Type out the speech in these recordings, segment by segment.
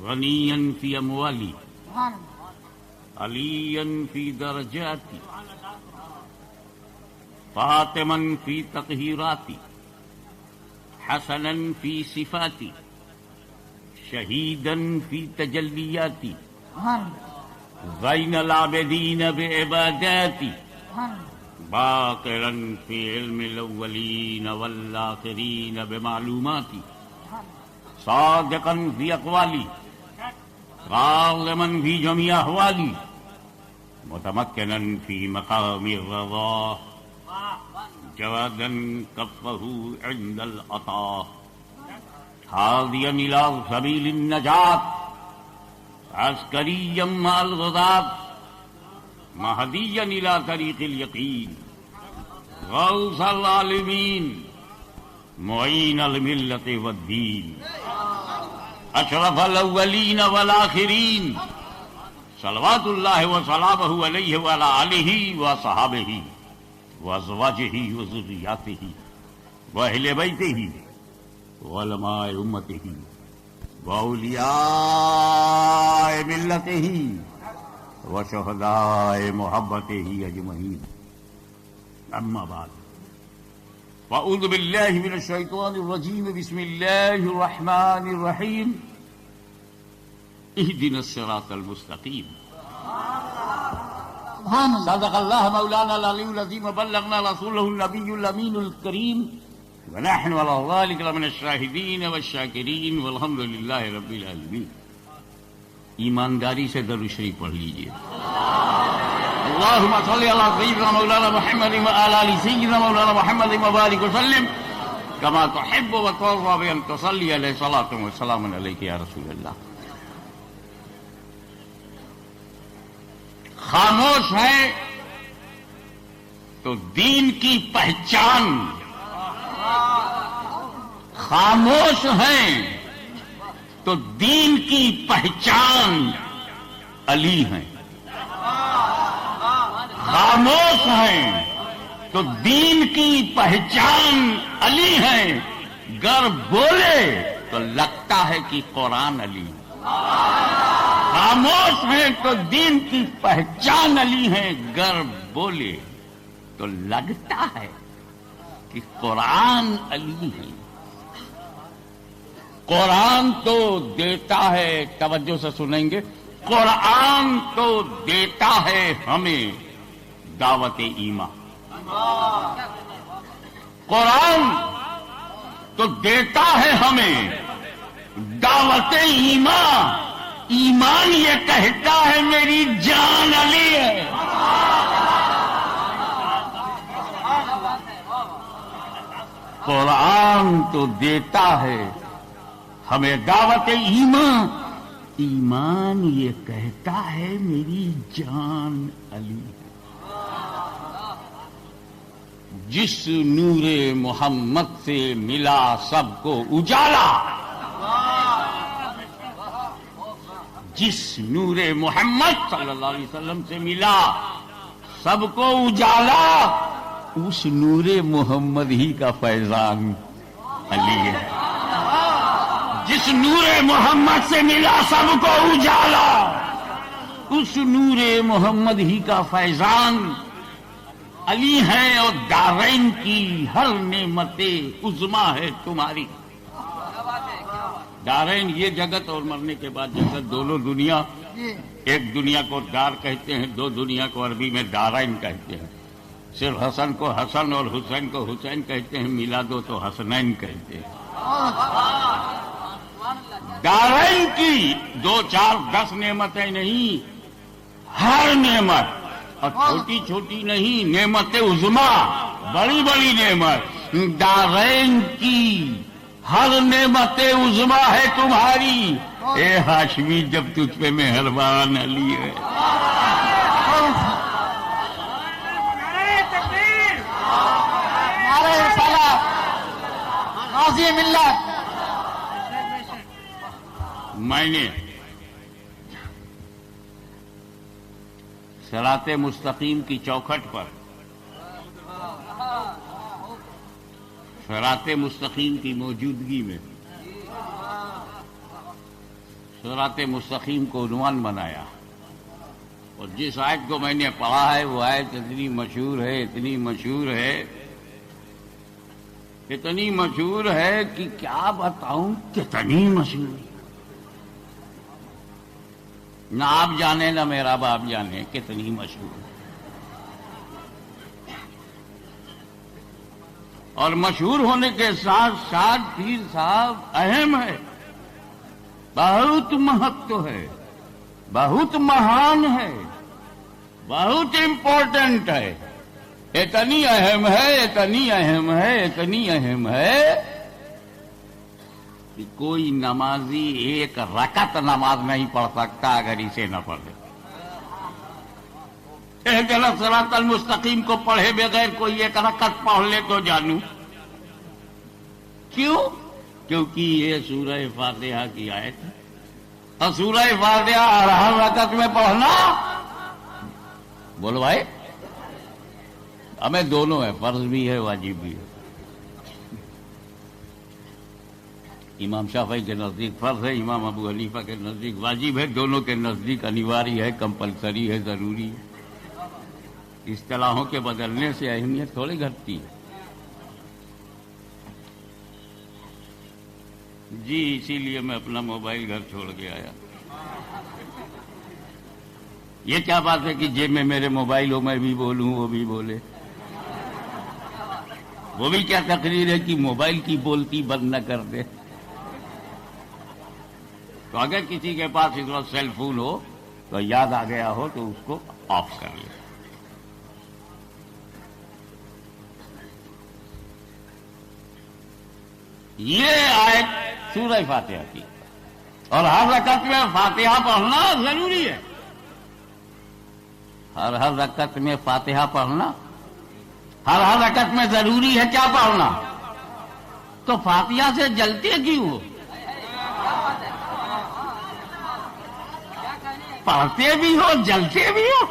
غنيا في أموالي عليا في درجاتي فاطما في تطهيراتي حسنا في صفاتي شهيدا في تجلياتي زين العابدين بعباداتي باقرا في علم الأولين والآخرين بمعلوماتي صادقا في أقوالي عالما في جميع أحوالي متمكنا في مقام الرضا جوادا كفه عند العطاء هاديا إلى سبيل النجاة عسكريا مع الغضب مهديا إلى طريق اليقين غوث العالمين معين الملة والدين أشرف الأولين والآخرين صلوات الله وسلامه عليه وعلى آله وصحابه وأزواجه وذرياته وأهل بيته وعلماء أمته وأولياء ملته وشهداء محبته أجمعين أما بعد فأعوذ بالله من الشيطان الرجيم بسم الله الرحمن الرحيم اهدنا الصراط المستقيم صدق الله مولانا العلي العظيم وبلغنا رسوله النبي الأمين الكريم ونحن على ذلك لمن الشاهدين والشاکرین والحمد للہ رب العالمین. ایمانداری سے درود شریف پڑھ لیجیے. اللهم صل على سيدنا مولانا محمد وعلى آل سيدنا مولانا محمد وبارك وسلم كما تحب وترضى بأن تصلي عليه صلاة وسلام عليك يا رسول الله. خاموش ہے تو دین کی پہچان، خاموش ہیں تو دین کی پہچان علی ہیں. خاموش ہیں تو دین کی پہچان علی ہیں. گر بولے تو لگتا ہے کہ قرآن علی ہے. خاموش ہیں تو دین کی پہچان علی ہیں. گر بولے تو لگتا ہے کہ قرآن علی ہے. قرآن تو دیتا ہے، توجہ سے سنیں گے، قرآن تو دیتا ہے ہمیں دعوت ایمان. قرآن تو دیتا ہے ہمیں دعوت ایمان. ایمان یہ کہتا ہے میری جان علی ہے. قرآن تو دیتا ہے ہمیں دعوت ایمان. ایمان یہ کہتا ہے میری جان علی ہے. جس نور محمد سے ملا سب کو اجالا، جس نور محمد صلی اللہ علیہ وسلم سے ملا سب کو اجالا، اس نور محمد ہی کا فیضان علی ہے. جس نور محمد سے ملا سب کو اجالا، اس نور محمد ہی کا فیضان علی ہے. اور دارین کی ہر نعمت عظما ہے تمہاری. دارین یہ جگت اور مرنے کے بعد جگت، دونوں دنیا. ایک دنیا کو دار کہتے ہیں، دو دنیا کو عربی میں دارین کہتے ہیں. صرف حسن کو حسن اور حسین کو حسین کہتے ہیں، ملا دو تو حسنین کہتے ہیں. دارین کی 2 4 10 نعمتیں نہیں، ہر نعمت، اور چھوٹی چھوٹی نہیں، نعمت عظما، بڑی بڑی نعمت. دارین کی ہر نعمت عظما ہے تمہاری. اے ہاشمی جب تجھ پہ مہربان علی ہے. میں نے صراط مستقیم کی چوکھٹ پر، صراط مستقیم کی موجودگی میں صراط مستقیم کو عنوان بنایا، اور جس آیت کو میں نے پڑھا ہے وہ آیت اتنی مشہور ہے، اتنی مشہور ہے، اتنی مشہور ہے کہ کیا بتاؤں، کتنی مشہور ہے، نہ آپ جانے نہ میرا باپ جانے کتنی مشہور ہے۔ اور مشہور ہونے کے ساتھ ساتھ پیر صاحب اہم ہے، بہت مہتو ہے، بہت مہان ہے، بہت امپورٹنٹ ہے، اتنی اہم ہے، اتنی اہم ہے، اتنی اہم ہے کہ کوئی نمازی ایک رکعت نماز نہیں پڑھ سکتا اگر اسے نہ پڑھے۔ اہدنا الصراط المستقیم کو پڑھے بغیر کوئی ایک رکعت پڑھ لے تو جانو کیوں؟ کیونکہ یہ سورہ فاتحہ کی آیت ہے، اور سورہ فاتحہ ہر رکعت میں پڑھنا، بولو بھائی، ہمیں دونوں ہے، فرض بھی ہے واجب بھی ہے۔ امام شافعی کے نزدیک فرض ہے، امام ابو حنیفہ کے نزدیک واجب ہے، دونوں کے نزدیک انیواری ہے، کمپلسری ہے، ضروری ہے۔ اصطلاحوں کے بدلنے سے اہمیت تھوڑی گھٹتی ہے۔ جی اسی لیے میں اپنا موبائل گھر چھوڑ کے آیا۔ یہ کیا بات ہے کہ جیب میں میرے موبائل ہو، میں بھی بولوں وہ بھی بولے؟ وہ بھی کیا تقریر ہے کہ موبائل کی بولتی بند نہ کر دے؟ تو اگر کسی کے پاس اس وقت سیل فون ہو تو یاد آ گیا ہو تو اس کو آف کر لے۔ یہ آیت سورہ فاتحہ کی، اور ہر رکعت میں فاتحہ پڑھنا ضروری ہے، ہر رکعت میں فاتحہ پڑھنا، ہر رکعت میں ضروری ہے کیا پڑھنا؟ تو فاتحہ سے جلتے کیوں ہو؟ پڑھتے بھی ہو جلتے بھی ہو،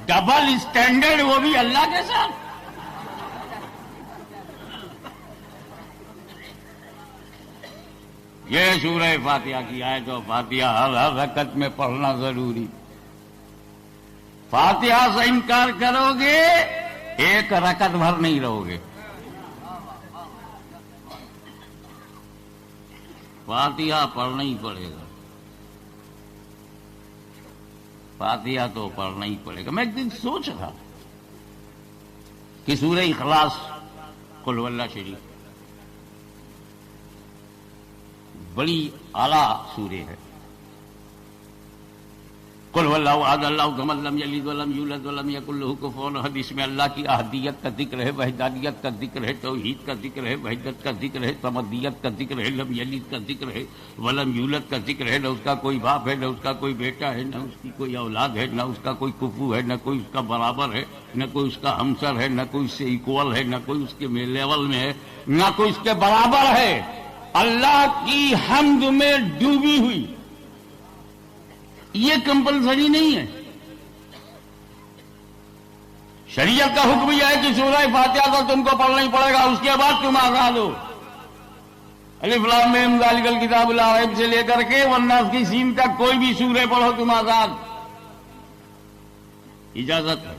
ڈبل اسٹینڈرڈ، وہ بھی اللہ کے ساتھ۔ یہ سورہ فاتحہ کی آیت، اور فاتحہ ہر رکعت میں پڑھنا ضروری۔ فاتحہ سے انکار کرو گے ایک رکعت بھر نہیں رہو گے۔ فاتحہ پڑھنا ہی پڑے گا، فاتحہ تو پڑھنا ہی پڑے گا۔ میں ایک دن سوچ رہا کہ سورہ اخلاص، قل واللہ شریف، بڑی اعلیٰ سورہ ہے۔ قل واللہ احد اللہ الصمد لم یلد ولم یولد ولم یکن لہ کفوا احد، اس میں اللہ کی احدیت کا ذکر ہے، وحدانیت کا ذکر ہے، توحید کا ذکر ہے، وحدت کا ذکر ہے، صمدیت کا ذکر ہے، لم یلد کا ذکر ہے، ولم یولد کا ذکر ہے، نہ اس کا کوئی باپ ہے، نہ اس کا کوئی بیٹا ہے، نہ اس کی کوئی اولاد ہے، نہ اس کا کوئی کفو ہے، نہ کوئی اس کا برابر ہے، نہ کوئی اس کا ہمسر ہے، نہ کوئی اس سے ایکول ہے، نہ کوئی اس کے لیول میں ہے، نہ کوئی اس کے برابر ہے۔ اللہ کی حمد میں ڈوبی ہوئی، یہ کمپلسری نہیں ہے۔ شریعت کا حکم یہ ہے کہ سورہ فاتحہ تو تم کو پڑھنا ہی پڑے گا، اس کے بعد تم آزاد ہو۔ الف لام میم ذالک الکتاب لا ریب سے لے کر کے والناس کی سین تک کوئی بھی سورہ پڑھو تم آزاد، اجازت ہے۔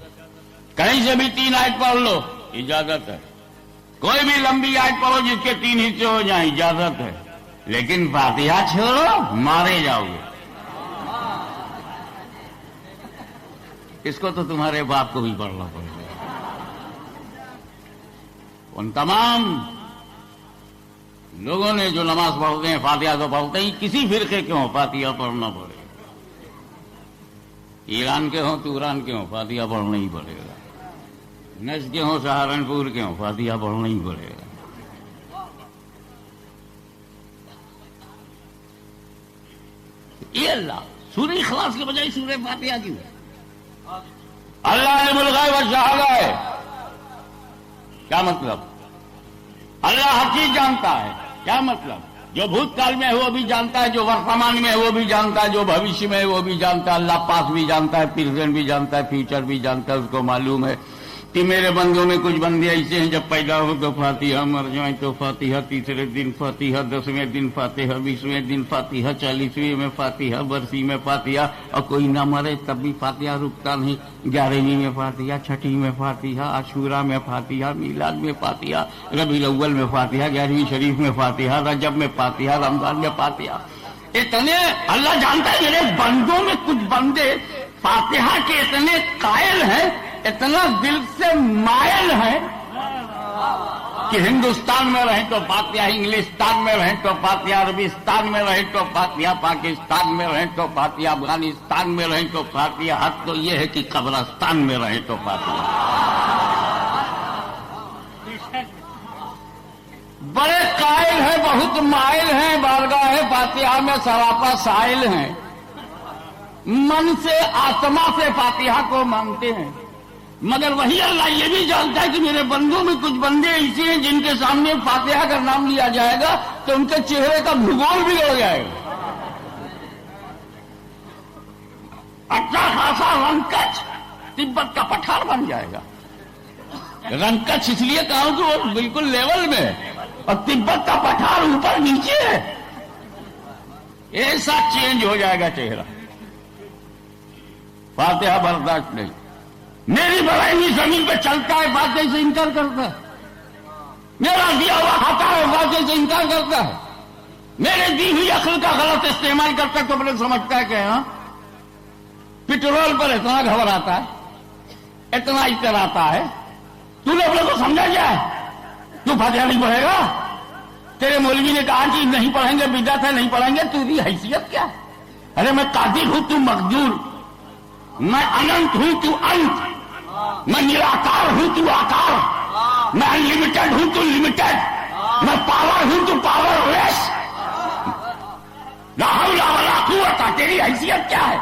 کہیں سے بھی 3 آیت پڑھ لو، اجازت ہے۔ کوئی بھی لمبی آیت پڑھو جس کے 3 حصے ہو جائیں، اجازت ہے۔ لیکن فاتحہ چھوڑو، مارے جاؤ گے۔ اس کو تو تمہارے باپ کو بھی پڑھنا پڑے گا۔ ان تمام لوگوں نے جو نماز پڑھتے ہیں فاتحہ تو پڑھتے ہی، کسی فرقے کے ہوں فاتحہ پڑھنا پڑے گا۔ ایران کے ہوں تو ایران کے ہوں فاتحہ پڑھنا ہی پڑے گا، نجد کے ہوں سہارنپور کے ہوں فاتحہ پڑھنا ہی پڑے گا۔ یہ اللہ سورہ اخلاص کے بجائے سورہ فاتحہ کیوں؟ اللہ علم الغیب والشہادہ ہے، کیا مطلب؟ اللہ ہر چیز جانتا ہے، کیا مطلب؟ جو بھوت کال میں ہے وہ بھی جانتا ہے، جو ورتمان میں ہے وہ بھی جانتا ہے، جو بھوشیہ میں ہے وہ بھی جانتا ہے۔ اللہ پاس بھی جانتا ہے، پریزنٹ بھی جانتا ہے، فیوچر بھی جانتا ہے، اس کو معلوم ہے کہ میرے بندوں میں کچھ بندے ایسے ہیں جب پیدا ہو تو فاتحہ، مر جائیں تو فاتحہ، تیسرے دن فاتحہ، 10ویں دن فاتحہ، 20ویں دن فاتحہ، 40ویں میں فاتحہ، برسی میں فاتحہ، اور کوئی نہ مرے تب بھی فاتحہ رکتا نہیں، 11ویں میں فاتحہ، 6ٹھی میں فاتحہ، عاشورہ میں فاتحہ، میلاد میں فاتحہ، ربیع الاول میں فاتحہ، 11ویں شریف میں فاتحہ، رجب میں فاتحہ، رمضان میں فاتحہ۔ اتنے اللہ جانتا ہے میرے بندوں میں کچھ بندے فاتحہ کے اتنے قائل ہیں، اتنا دل سے مائل ہے کہ ہندوستان میں رہیں تو فاتحہ، انگلستان میں رہیں تو فاتحہ، عربستان میں رہیں تو فاتحہ، پاکستان میں رہیں تو فاتحہ، افغانستان میں رہیں تو فاتحہ، حد تو یہ ہے کہ قبرستان میں رہیں تو فاتحہ۔ بڑے قائل ہیں، بہت مائل ہیں، بارگاہ فاتحہ میں سراپا سائل ہیں، من سے آتما سے فاتحہ کو مانگتے ہیں، مگر وہی اللہ یہ بھی جانتا ہے کہ میرے بندوں میں کچھ بندے ایسے ہیں جن کے سامنے فاتحہ کا نام لیا جائے گا تو ان کے چہرے کا بھگول بھی ہو جائے گا، اچھا خاصا رنکچ تبت کا پٹھار بن جائے گا۔ رنکچ اس لیے کہا کہ وہ بالکل لیول میں ہے اور تبت کا پٹھار اوپر نیچے ہے، ایسا چینج ہو جائے گا چہرہ۔ فاتحہ برداشت نہیں، میری بڑائی زمین پہ چلتا ہے فاتحہ سے انکار کرتا ہے، میرا دیا ہوا کھاتا ہے فاتحہ سے انکار کرتا ہے، میرے دی ہوئی عقل کا غلط استعمال کرتا ہے تو اپنے سمجھتا ہے کہ ہاں پٹرول پر اتنا گھبراتا ہے، اتنا اتراتا ہے، تو نے اپنے کو سمجھا کیا ہے؟ تو فاتحہ نہیں پڑھے گا؟ تیرے مولوی نے کہا کہ نہیں پڑھیں گے، بدعت ہے نہیں پڑھیں گے، تیری حیثیت کیا ہے؟ ارے میں قادر ہوں تو مقدور، میں اننت ہوں تو انت، میں نراکار ہوں تو آکار، میں انلمیٹڈ ہوں تو لمیٹڈ، میں پاور ہوں تو پاور لیس، لا حول ولا قوت۔ تیری حیثیت کیا ہے؟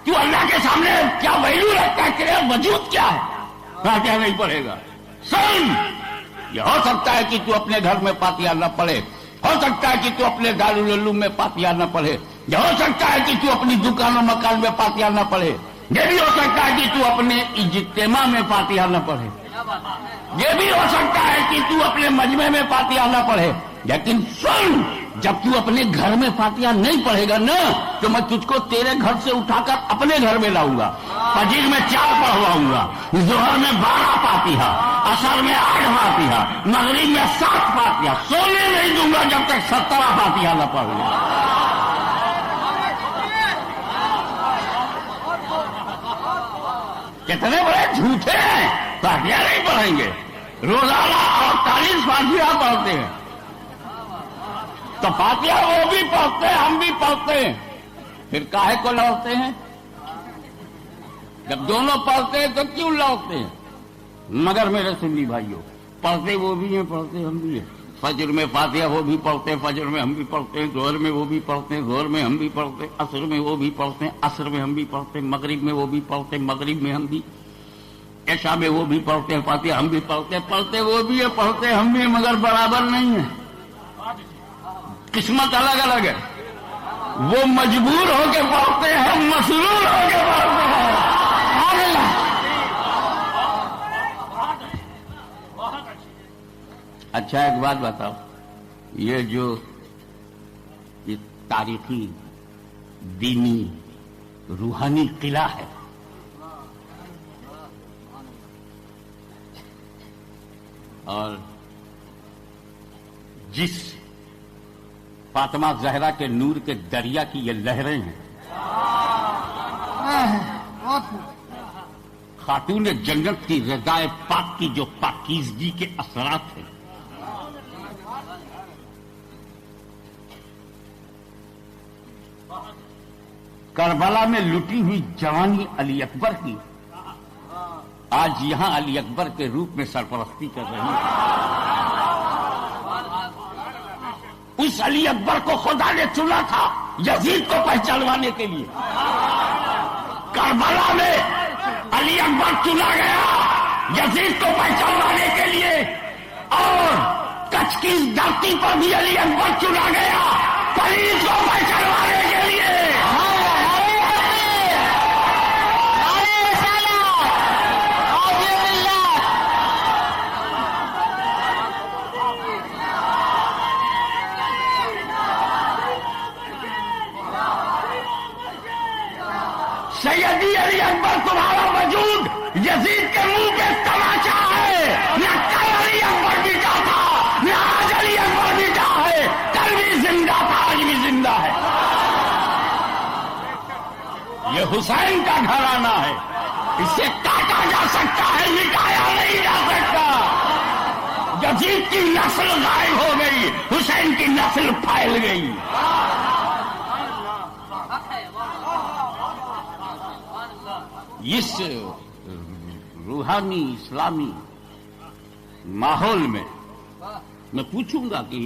تو اللہ کے سامنے کیا ویلو رکھتا ہے؟ تیرا وجود کیا ہے؟ فاتحہ نہیں پڑھے گا۔ سن، یہ ہو سکتا ہے کہ تو اپنے گھر میں فاتحہ نہ پڑھے، ہو سکتا ہے کہ تو اپنے دارالعلوم میں فاتحہ نہ پڑھے، یہ ہو سکتا ہے کہ تو اپنی دکان و مکان میں فاتحہ نہ پڑھے، یہ بھی ہو سکتا ہے کہ تو اپنے اجتماع میں فاتحہ نہ پڑھے، یہ بھی ہو سکتا ہے کہ تو اپنے مجمع میں فاتحہ نہ پڑھے، لیکن سن، جب تو اپنے گھر میں فاتحہ نہیں پڑھے گا نا تو میں تجھ کو تیرے گھر سے اٹھا کر اپنے گھر میں لاؤں گا، فجر میں 4 پڑھواؤں گا، ظہر میں 12 فاتحہ، عصر میں 8 فاتحہ، مغرب میں 7 فاتحہ، سونے نہیں دوں گا جب تک 17 فاتحہ نہ پڑھ لوں۔ کتنے بڑے جھوٹے ہیں، فاتحہ نہیں پڑھیں گے، روزانہ 48 فاتحہ پڑھتے ہیں، تو فاتحہ وہ بھی پڑھتے ہیں ہم بھی پڑھتے ہیں، پھر کاہے کو لوٹتے ہیں؟ جب دونوں پڑھتے ہیں تو کیوں لوٹتے ہیں؟ مگر میرے سنی بھائیوں، پڑھتے وہ بھی ہیں، پڑھتے ہم بھی ہیں، فجر میں فاتحہ وہ بھی پڑھتے ہیں، فجر میں ہم بھی پڑھتے ہیں، ظہر میں وہ بھی پڑھتے ہیں، ظہر میں ہم بھی پڑھتے ہیں، عصر میں وہ بھی پڑھتے ہیں، عصر میں ہم بھی پڑھتے ہیں، مغرب میں وہ بھی پڑھتے ہیں، مغرب میں ہم بھی، عشاء میں وہ بھی پڑھتے ہیں، فاتحہ ہم بھی پڑھتے ہیں، پڑھتے وہ بھی ہے، پڑھتے ہم بھی، مگر برابر نہیں ہے، قسمت الگ الگ ہے، وہ مجبور ہو کے پڑھتے ہیں، ہم مسرور ہو کے پڑھتے ہیں۔ اچھا ایک بات بتاؤ، یہ جو یہ تاریخی دینی روحانی قلعہ ہے، اور جس فاطمہ زہرا کے نور کے دریا کی یہ لہریں ہیں، خاتون جنت کی رضائے پاک کی جو پاکیزگی کے اثرات ہیں، کربلا میں لٹی ہوئی جوانی علی اکبر کی آج یہاں علی اکبر کے روپ میں سرپرستی کر رہی ہے۔ اس علی اکبر کو خدا نے چنا تھا یزید کو پہچانوانے کے لیے، کربلا میں علی اکبر چنا گیا یزید کو پہچانوانے کے لیے، اور کچھ کی دھرتی پر بھی علی اکبر چنا گیا پلیز کو پہچانوانے کے لیے۔ سیدی علی اکبر تمہارا وجود یزید کے منہ پہ تماچا ہے. نہ کل علی اکبر بیٹا تھا، نہ آج علی اکبر بیٹا ہے. کل بھی زندہ تھا، آج بھی زندہ ہے. یہ حسین کا گھرانہ ہے. اسے کاٹا جا سکتا ہے، مٹایا نہیں جا سکتا. یزید کی نسل غائب ہو گئی، حسین کی نسل پھیل گئی. اس روحانی اسلامی ماحول میں میں پوچھوں گا کہ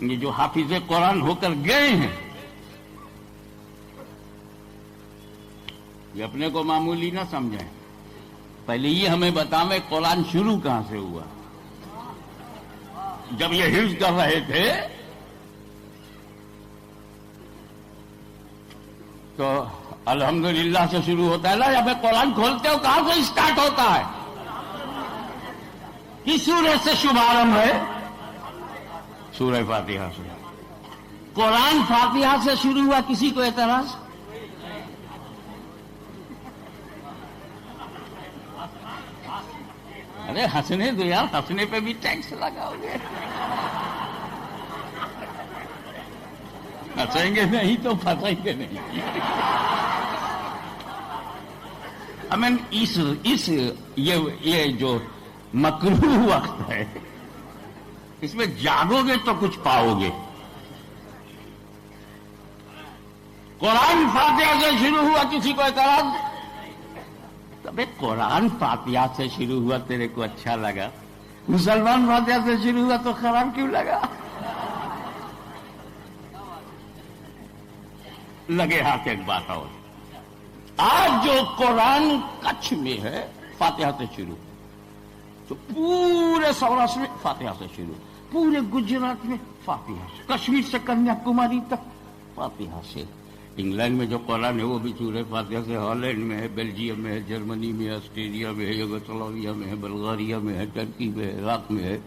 یہ جو حافظ قرآن ہو کر گئے ہیں، یہ اپنے کو معمولی نہ سمجھیں. پہلے یہ ہمیں بتائیں قرآن شروع کہاں سے ہوا. جب یہ حفظ کر رہے تھے تو الحمدللہ سے شروع ہوتا ہے نا. جب قرآن کھولتے ہو کہاں سے اسٹارٹ ہوتا ہے؟ کس سورہ سے شبارم ہے؟ سورہ فاتحہ سے. قرآن فاتحہ سے شروع ہوا، کسی کو اعتراض؟ ارے ہنسنے دو یار، ہنسنے پہ بھی ٹیکس لگاؤ گے. ہنسیں گے نہیں تو پھنسیں گے نہیں. یہ جو مکروہ وقت ہے، اس میں جاگو گے تو کچھ پاؤ گے. قرآن فاتحہ سے شروع ہوا، کسی کو اعتراض؟ ابے قرآن فاتحہ سے شروع ہوا تیرے کو اچھا لگا، مسلمان فاتحہ سے شروع ہوا تو خراب کیوں لگا؟ لگے ہاتھ ایک بات اور. آج جو قرآن کچھ میں ہے فاتحہ سے شروع، تو پورے سوراشٹر میں فاتحہ سے شروع، پورے گجرات میں فاتحہ سے، کشمیر سے کنیا کماری تک فاتحہ سے. انگلینڈ میں جو قرآن ہے وہ بھی سورہ فاتحہ سے. ہالینڈ میں ہے، بیلجیم میں ہے، جرمنی میں ہے، آسٹریلیا میں ہے، یوگوسلاویا میں ہے، بلغاریہ میں ہے، ترکی میں ہے، عراق میں ہے،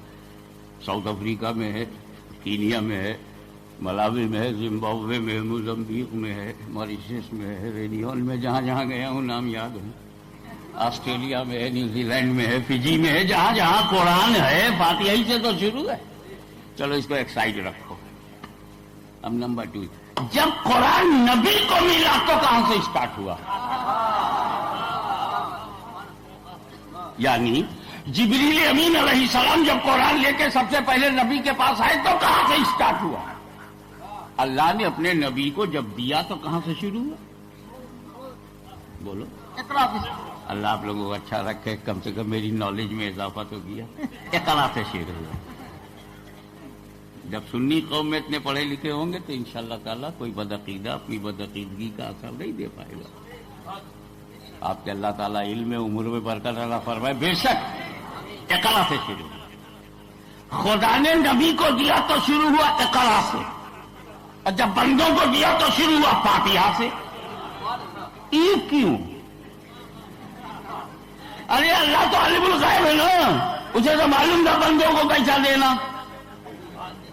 ساؤتھ افریقہ میں ہے، کینیا میں ہے، ملاوی میں ہے، زمبابوے میں ہے، موزمبیق میں ہے، ماریشس میں ہے، رینیون میں، جہاں جہاں گیا ہوں نام یاد ہے. آسٹریلیا میں ہے، نیوزی لینڈ میں ہے، فجی میں ہے. جہاں جہاں قرآن ہے فاتحہ ہی سے تو شروع ہے. چلو اس کو ایک سائڈ رکھو. اب نمبر 2، جب قرآن نبی کو ملا تو کہاں سے اسٹارٹ ہوا؟ یعنی جبریل امین علیہ السلام جب قرآن لے کے سب سے پہلے نبی کے پاس آئے تو کہاں سے اسٹارٹ ہوا؟ اللہ نے اپنے نبی کو جب دیا تو کہاں سے شروع ہوا؟ بولو. اللہ آپ لوگوں کو اچھا رکھے، کم سے کم میری نالج میں اضافہ تو کیا. اقرا سے شروع ہوا. جب سنی قوم میں اتنے پڑھے لکھے ہوں گے تو انشاءاللہ تعالیٰ کوئی بدعقیدہ اپنی بدعقیدگی کا اثر نہیں دے پائے گا. آپ کے اللہ تعالیٰ علم عمر میں برکت عطا فرمائے. بے شک اقرا سے شروع ہوا. خدا نے نبی کو دیا تو شروع ہوا اقرا سے، اور جب بندوں کو دیا تو شروع ہوا فاتحہ سے. یہ کیوں؟ ارے اللہ تو عالم الغیب ہے نا، اسے تو معلوم تھا بندوں کو کیسا دینا.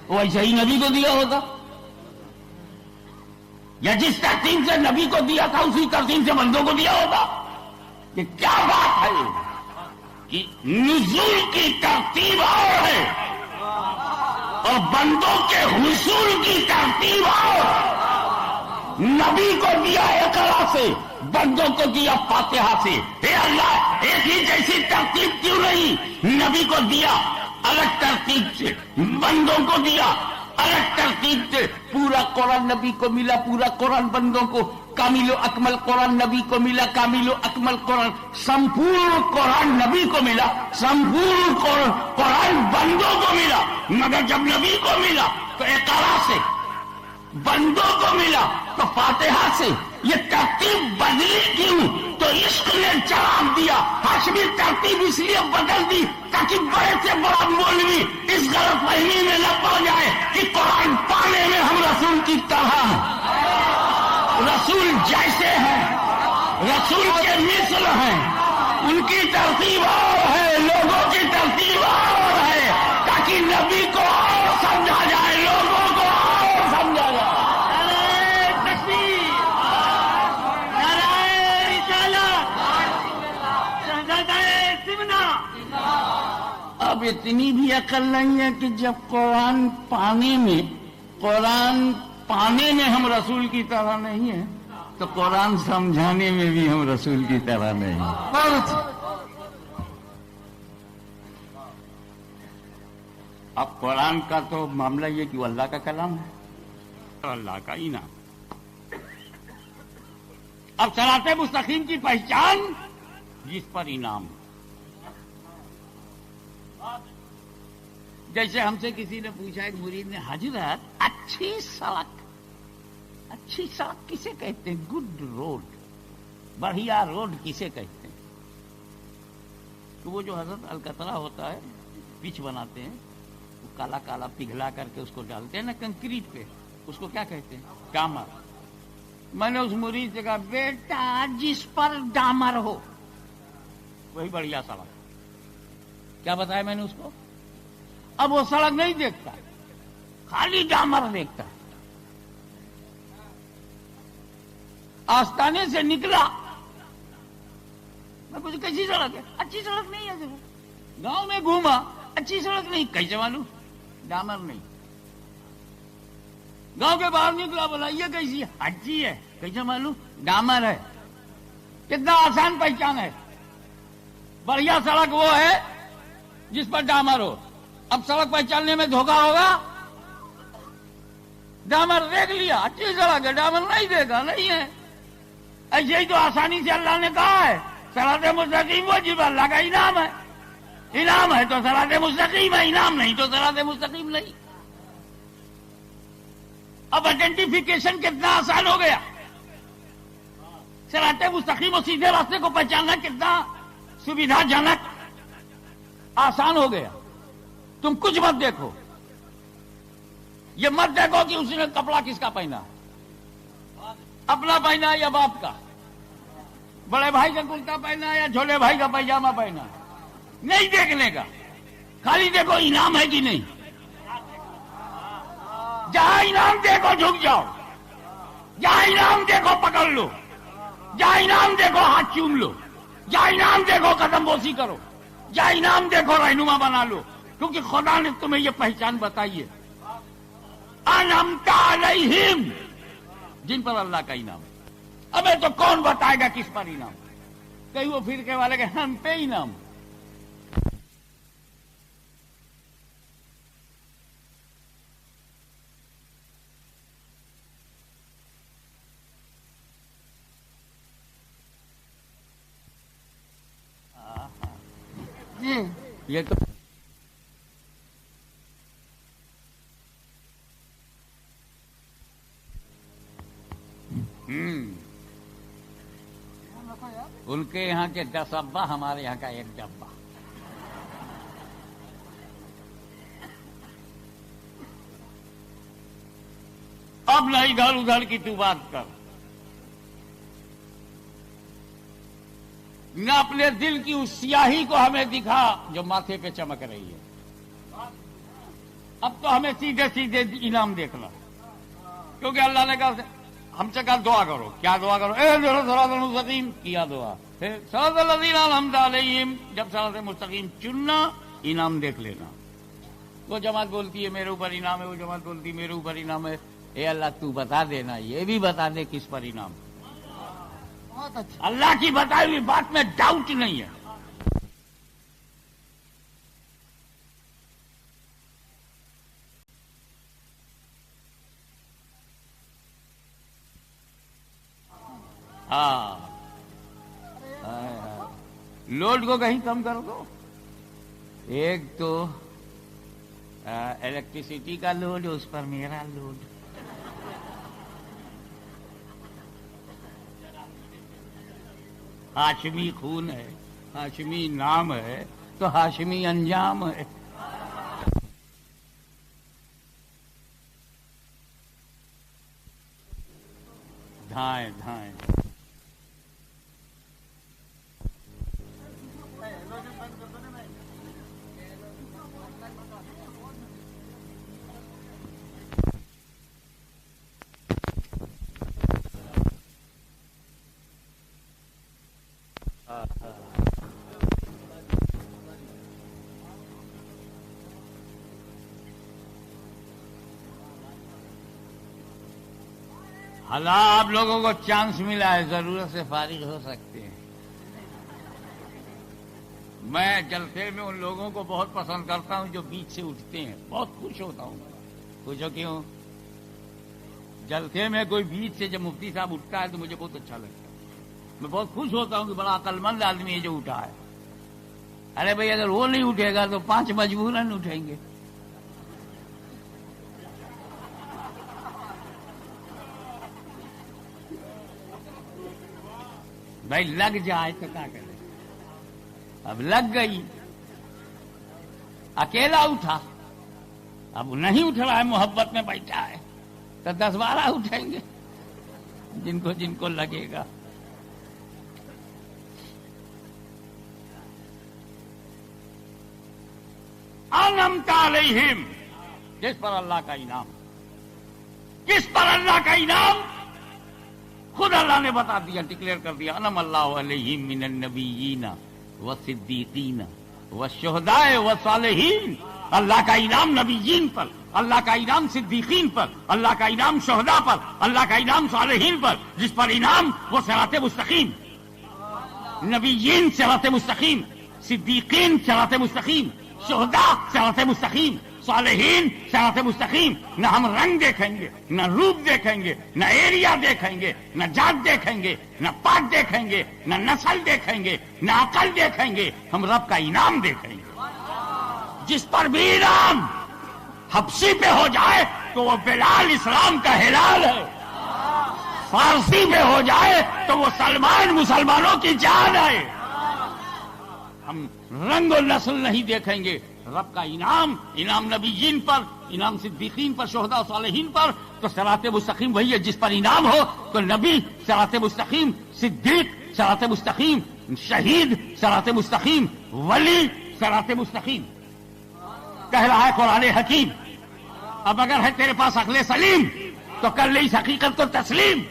ویسے ہی نبی کو دیا ہوتا، یا جس ترتیب سے نبی کو دیا تھا اسی ترتیب سے بندوں کو دیا ہوتا. یہ کیا بات ہے کہ نزول کی ترتیب اور ہے اور بندوں کے حصول کی ترتیب اور. نبی کو دیا اقرا سے، بندوں کو دیا فاتحہ سے. اے اللہ، ایک ہی جیسی ترتیب کیوں نہیں؟ نبی کو دیا الگ ترتیب سے، بندوں کو دیا الگ ترتیب سے. پورا قرآن نبی کو ملا، پورا قرآن بندوں کو. کامل و اکمل قرآن نبی کو ملا، کامل و اکمل قرآن. سمپور قرآن نبی کو ملا، سمپور قرآن بندوں کو ملا. مگر جب نبی کو ملا تو اقرا سے، بندوں کو ملا تو فاتحہ سے. یہ ترتیب بدلی کیوں؟ تو عشق نے جواب دیا. ہاشمی ترتیب اس لیے بدل دی تاکہ بڑے سے بڑا مولوی اس غلط فہمی میں نہ پڑ جائے کہ قرآن پانے میں ہم رسول کی طرح ہیں، رسول جیسے ہیں، رسول کے مثل ہیں. ان کی ترتیب اور ہے، لوگوں کی ترتیب اور ہے، تاکہ نبی کو اور سمجھا جائے، لوگوں کو اور سمجھا جائے. اب اتنی بھی عقل نہیں ہے کہ جب قرآن پانے میں ہم رسول کی طرح نہیں ہیں تو قرآن سمجھانے میں بھی ہم رسول کی طرح نہیں ہیں. اب قرآن کا تو معاملہ یہ کہ وہ اللہ کا کلام ہے، اللہ کا انعام. اب صراط مستقیم کی پہچان جس پر انعام. جیسے ہم سے کسی نے پوچھا، ایک مرید نے، حضرت اچھی سڑک کسے کہتے ہیں؟ گڈ روڈ، بڑھیا روڈ کسے کہتے ہیں؟ تو وہ جو حضرت الکترا ہوتا ہے، پچ بناتے ہیں، وہ کالا کالا پگھلا کر کے اس کو ڈالتے ہیں نا کنکریٹ پہ، اس کو کیا کہتے ہیں؟ ڈامر. میں نے اس مرید سے کہا، بیٹا جس پر ڈامر ہو وہی بڑھیا سڑک. کیا بتایا میں نے اس کو؟ اب وہ سڑک نہیں دیکھتا، خالی ڈامر دیکھتا. آستانے سے نکلا، میں پوچھا کیسی سڑک ہے؟ اچھی سڑک نہیں ہے. گاؤں میں گھوما، اچھی سڑک نہیں. کیسے معلوم؟ ڈامر نہیں. گاؤں کے باہر نکلا، بولا یہ کیسی ہے؟ اچھی ہے. کیسے معلوم؟ ڈامر ہے. کتنا آسان پہچان ہے. بڑھیا سڑک وہ ہے جس پر ڈامر ہو. اب سڑک پہچاننے میں دھوکہ ہوگا؟ ڈامر دیکھ لیا، اچھی سڑک ہے، ڈامر نہیں دیکھا، نہیں ہے. ایسے ہی تو آسانی سے اللہ نے کہا ہے صراط مستقیم وہ جب اللہ کا انعام ہے. انعام ہے تو صراط مستقیم ہے، انعام نہیں تو صراط مستقیم نہیں. اب آئیڈینٹیفیکیشن کتنا آسان ہو گیا. صراط مستقیم اور سیدھے راستے کو پہچاننا کتنا سویدھا جنک آسان ہو گیا. تم کچھ مت دیکھو، یہ مت دیکھو کہ اس نے کپڑا کس کا پہنا، اپنا پہنا یا باپ کا، بڑے بھائی کا کرتا پہنا یا چھوٹے بھائی کا پیجامہ پہنا. نہیں دیکھنے کا، خالی دیکھو انعام ہے کہ نہیں. جہاں انعام دیکھو جھک جاؤ، جہاں انعام دیکھو پکڑ لو، جہاں انعام دیکھو ہاتھ چوم لو، جہاں انعام دیکھو قدم بوسی کرو، جہاں انعام دیکھو رہنما بنا لو. کیونکہ خدا نے تمہیں یہ پہچان بتائی ہے، انعمت علیہم، جن پر اللہ کا انعام. ابے تو کون بتائے گا کس پر انعام؟ کہیں وہ فرقے والے کہ ہم پہ انعام. یہ تو ان کے یہاں کے 10 ابا، ہمارے یہاں کا 1 ڈبہ. اب نہ ادھر ادھر کی تو بات کر، نہ اپنے دل کی اس سیاہی کو ہمیں دکھا جو ماتھے پہ چمک رہی ہے. اب تو ہمیں سیدھے سیدھے انعام دیکھنا، کیونکہ اللہ نے کہا ہم سے کہا دعا کرو. کیا دعا کرو؟ صراط المستقیم کیا دعا. پھر صراط الذین انعمت علیہم، جب صراط مستقیم چننا، انعام دیکھ لینا. وہ جماعت بولتی ہے میرے اوپر انعام ہے، وہ جماعت بولتی ہے میرے اوپر انعام ہے. اے اللہ تو بتا دینا، یہ بھی بتا دے کس پر انعام. بہت اچھا، اللہ کی بتائی ہوئی بات میں ڈاؤٹ نہیں ہے. ہاں، لوڈ کو کہیں کم کر دو. ایک تو الیکٹریسٹی کا لوڈ، اس پر میرا لوڈ. ہاشمی خون ہے، ہاشمی نام ہے تو ہاشمی انجام ہے. دھائیں دھائیں حالا آپ لوگوں کو چانس ملا ہے، ضرورت سے فارغ ہو سکتے ہیں۔ میں جلسے میں ان لوگوں کو بہت پسند کرتا ہوں جو بیچ سے اٹھتے ہیں، بہت خوش ہوتا ہوں۔ پوچھو کیوں؟ جلسے میں کوئی بیچ سے جب مفتی صاحب اٹھتا ہے تو مجھے بہت اچھا لگتا ہے، میں بہت خوش ہوتا ہوں کہ بڑا عقل مند آدمی ہے جو اٹھا ہے۔ ارے بھائی اگر وہ نہیں اٹھے گا تو 5 مجبوراً اٹھیں گے۔ بھائی لگ جائے تو کیا کرے؟ اب لگ گئی، اکیلا اٹھا، اب نہیں اٹھ رہا ہے، محبت میں بیٹھا ہے تو 10-12 اٹھیں گے جن کو لگے گا۔ انعمت علیہم، جس پر اللہ کا انعام، کس پر اللہ کا انعام؟ خود اللہ نے بتا دیا، ڈکلیئر کر دیا، انعم اللہ علیہم من النبیین والصدیقین والشہداء والصالحین۔ اللہ کا انعام نبیین پر، اللہ کا انعام صدیقین پر، اللہ کا انعام شہداء پر، اللہ کا انعام صالحین پر۔ جس پر انعام وہ صراط مستقیم، نبیین صراط مستقیم، صدیقین صراط مستقیم، شہداء صراط مستقیم، صالحین صراط مستقیم۔ نہ ہم رنگ دیکھیں گے، نہ روپ دیکھیں گے، نہ ایریا دیکھیں گے، نہ جات دیکھیں گے، نہ پاک دیکھیں گے، نہ نسل دیکھیں گے، نہ عقل دیکھیں گے، ہم رب کا انعام دیکھیں گے۔ جس پر بھی انعام حبشی پہ ہو جائے تو وہ بلال اسلام کا ہلال ہے، فارسی پہ ہو جائے تو وہ سلمان مسلمانوں کی جان ہے۔ ہم رنگ و نسل نہیں دیکھیں گے، رب کا انعام، انعام نبیین پر، انعام صدیقین پر، شہداء و صالحین پر۔ تو صراط مستقیم وہی ہے جس پر انعام ہو تو نبی صراط مستقیم، صدیق صراط مستقیم، شہید صراط مستقیم، ولی صراط مستقیم۔ کہہ رہا ہے قرآن حکیم، اب اگر ہے تیرے پاس عقل سلیم تو کر لے اس حقیقت کو تسلیم،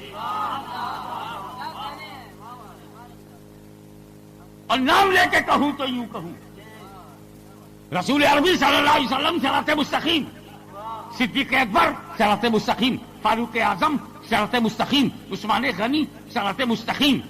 اور نام لے کے کہوں تو یوں کہوں، رسول عربی صلی اللہ علیہ وسلم صراط مستقیم، صدیق اکبر صراط مستقیم، فاروق اعظم صراط مستقیم، عثمان غنی صراط مستقیم،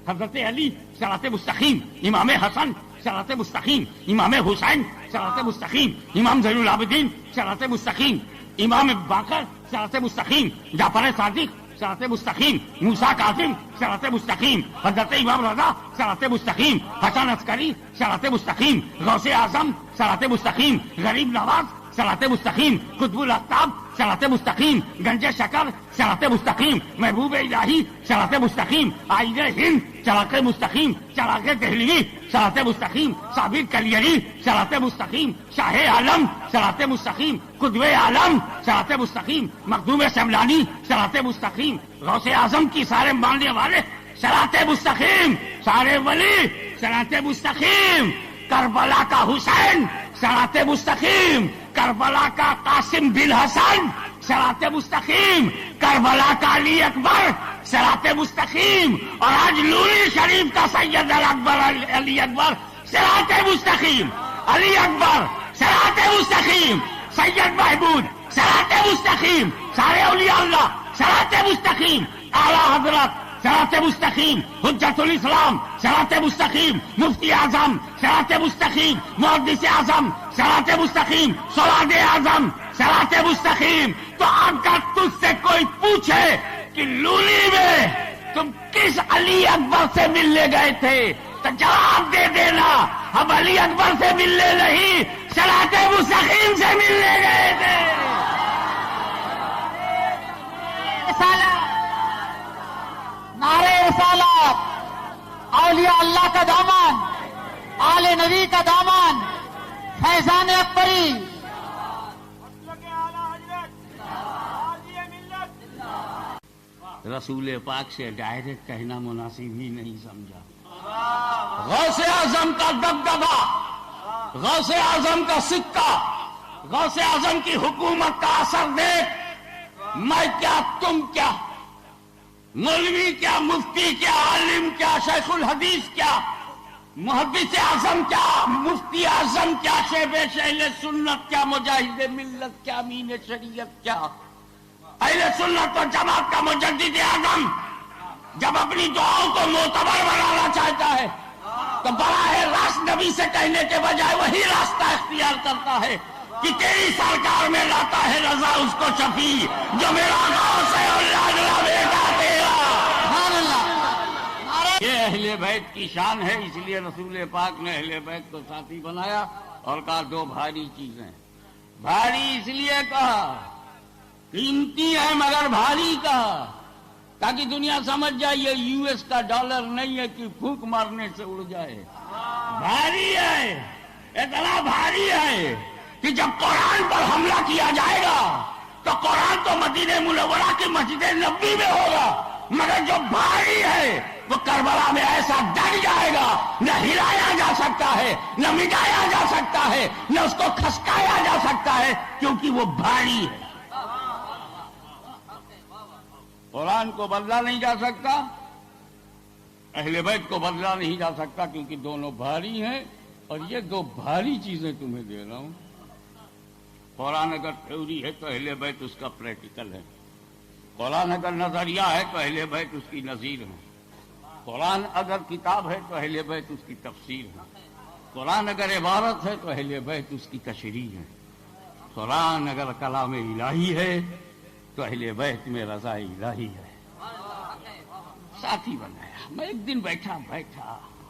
حضرت علی صراط مستقیم، امام حسن صراط مستقیم، امام حسین صراط مستقیم، امام زین العابدین صراط مستقیم، امام باقر صراط مستقیم، جعفر صادق صراط مستقیم، موسیٰ کاظم صراط مستقیم، حضرت امام رضا صراط مستقیم، حسن عسکری صراط مستقیم، غوث اعظم صراط مستقیم، غریب نواز صراط مستقیم، قطب الاقطاب صراط مستقیم، گنج شکر صراط مستقیم، محبوب الہی صراط مستقیم، آئین ہند صراط مستقیم، چراغ دہلوی صراط مستقیم، صابر کلیری صراط مستقیم، شاہ عالم صراط مستقیم، قطب عالم صراط مستقیم، مخدوم شملانی صراط مستقیم، غوث اعظم کی سارے ماننے والے صراط مستقیم، سارے ولی صراط مستقیم، کربلا کا حسین صراط مستقیم، کربلا کا قاسم بن حسن صراط مستقیم، کربلا کا علی اکبر صراط مستقیم، اور آج نوری شریف کا سید اکبر علی اکبر صراط مستقیم، علی اکبر صراط مستقیم، سید محمود صراط مستقیم، سارے اولیاء اللہ صراط مستقیم، اعلیٰ حضرت صراط مستقیم، حجت الاسلام صراط مستقیم، مفتی اعظم صراط مستقیم، محدث اعظم صراط مستقیم، سواد اعظم صراط مستقیم۔ تو اگر تجھ سے کوئی پوچھے کہ لولی میں تم کس علی اکبر سے ملنے گئے تھے تو جواب دے دینا، ہم علی اکبر سے ملنے نہیں، صراط مستقیم سے ملنے گئے تھے۔ نعرہ رسالت، اولیاء اللہ کا دامن، آل نبی کا دامن، فیضان اکبری، رسول پاک سے ڈائریکٹ کہنا مناسب ہی نہیں سمجھا۔ غوث اعظم کا دبدبا، غوث اعظم کا سکہ، غوث اعظم کی حکومت کا اثر دیکھ، میں کیا تم کیا، مولوی کیا، مفتی کیا، عالم کیا، شیخ الحدیث کیا، محدث اعظم کیا، مفتی اعظم کیا، شیخ اہل سنت کیا، مجاہد ملت کیا، امین شریعت کیا، اہل سنت و جماعت بات کا مجدد اعظم جب اپنی دعاؤں کو معتبر بنانا چاہتا ہے تو براہ راست نبی سے کہنے کے بجائے وہی راستہ اختیار کرتا ہے کہ تیری سرکار میں لاتا ہے رضا اس کو شفیع جو میرا گاؤں سے اور لاڈلا بیٹا تیرا. سبحان اللہ. یہ اہل بیت کی شان ہے، اس لیے رسول پاک نے اہل بیت کو ساتھی بنایا اور کہا دو بھاری چیزیں. بھاری اس لیے کہا قیمتی ہے مگر بھاری کہا تاکہ دنیا سمجھ جائے یہ یو ایس کا ڈالر نہیں ہے کہ پھونک مارنے سے اڑ جائے. بھاری ہے، اتنا بھاری ہے کہ جب قرآن پر حملہ کیا جائے گا تو قرآن تو مدینہ منورہ کی مسجد نبوی میں ہوگا، مگر جو بھاری ہے وہ کربلا میں ایسا ڈر جائے گا نہ ہلایا جا سکتا ہے نہ مٹایا جا سکتا ہے نہ اس کو کھسکایا جا سکتا ہے کیونکہ وہ بھاری ہے. قرآن کو بدلا نہیں جا سکتا، اہل بیت کو بدلا نہیں جا سکتا کیونکہ دونوں بھاری ہیں. اور یہ دو بھاری چیزیں تمہیں دے رہا ہوں. قرآن اگر تھیوری ہے تو اہل بیت اس کا پریکٹیکل ہے. قرآن اگر نظریہ ہے تو اہل بیت اس کی نظیر ہے. قرآن اگر کتاب ہے تو اہل بیت اس کی تفسیر ہے. قرآن اگر عبارت ہے تو اہل بیت اس کی تشریح ہے. قرآن اگر کلام الہی ہے تو اہل بیت میں رضا الہی ہے. ساتھی بنایا. میں ایک دن بیٹھا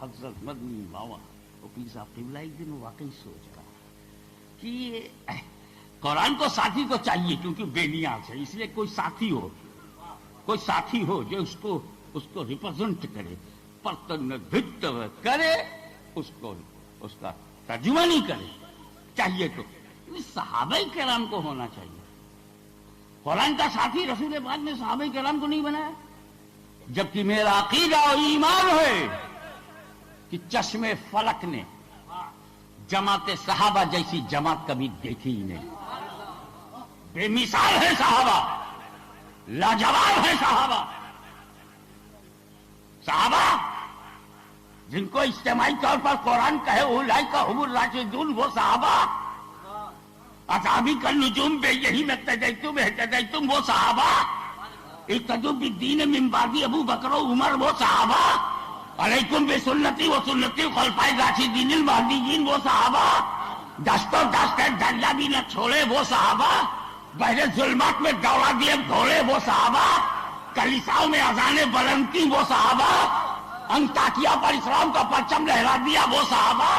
حضرت مدنی باوا وکیل صاحب قبلہ ایک دن واقعی سوچ رہا کہ قرآن کو ساتھی تو چاہیے کیونکہ بے نیاز ہے، اس لیے کوئی ساتھی ہو جو اس کو ریپرزنٹ کرے، پرتنبھتو کرے، اس کا ترجمہ نہیں کرے. چاہیے تو صحابہ کرام کو ہونا چاہیے. قرآن کا ساتھی رسول پاک نے صحابہ کرام کو نہیں بنایا، جبکہ میرا عقیدہ اور ایمان ہے کہ چشم فلک نے جماعت صحابہ جیسی جماعت کبھی دیکھی ہی نہیں. بے مثال ہے صحابہ، لاجواب ہے صحابہ جن کو اجتماعی طور پر قرآن کہے اولئک هم الراشدون، وہ صحابہ. اصحابی کالنجوم بہم اقتدیتم اہتدیتم، وہ صحابہ. اقتدوا بالدین من بعد ابو بکر و عمر، وہ صحابہ. علیکم بسنتی و سنتی الخلفاء الراشدین المہدیین، وہ صحابہ. دست و دست ڈنڈا بھی نہ چھوڑے، وہ صحابہ. بحر ظلمات میں دوڑا دیے گھوڑے، وہ صحابہ. کلیساؤں میں اذانیں بلند کی، وہ صحابہ. انطاکیہ پر اسلام کا پرچم لہرا دیا، وہ صحابہ.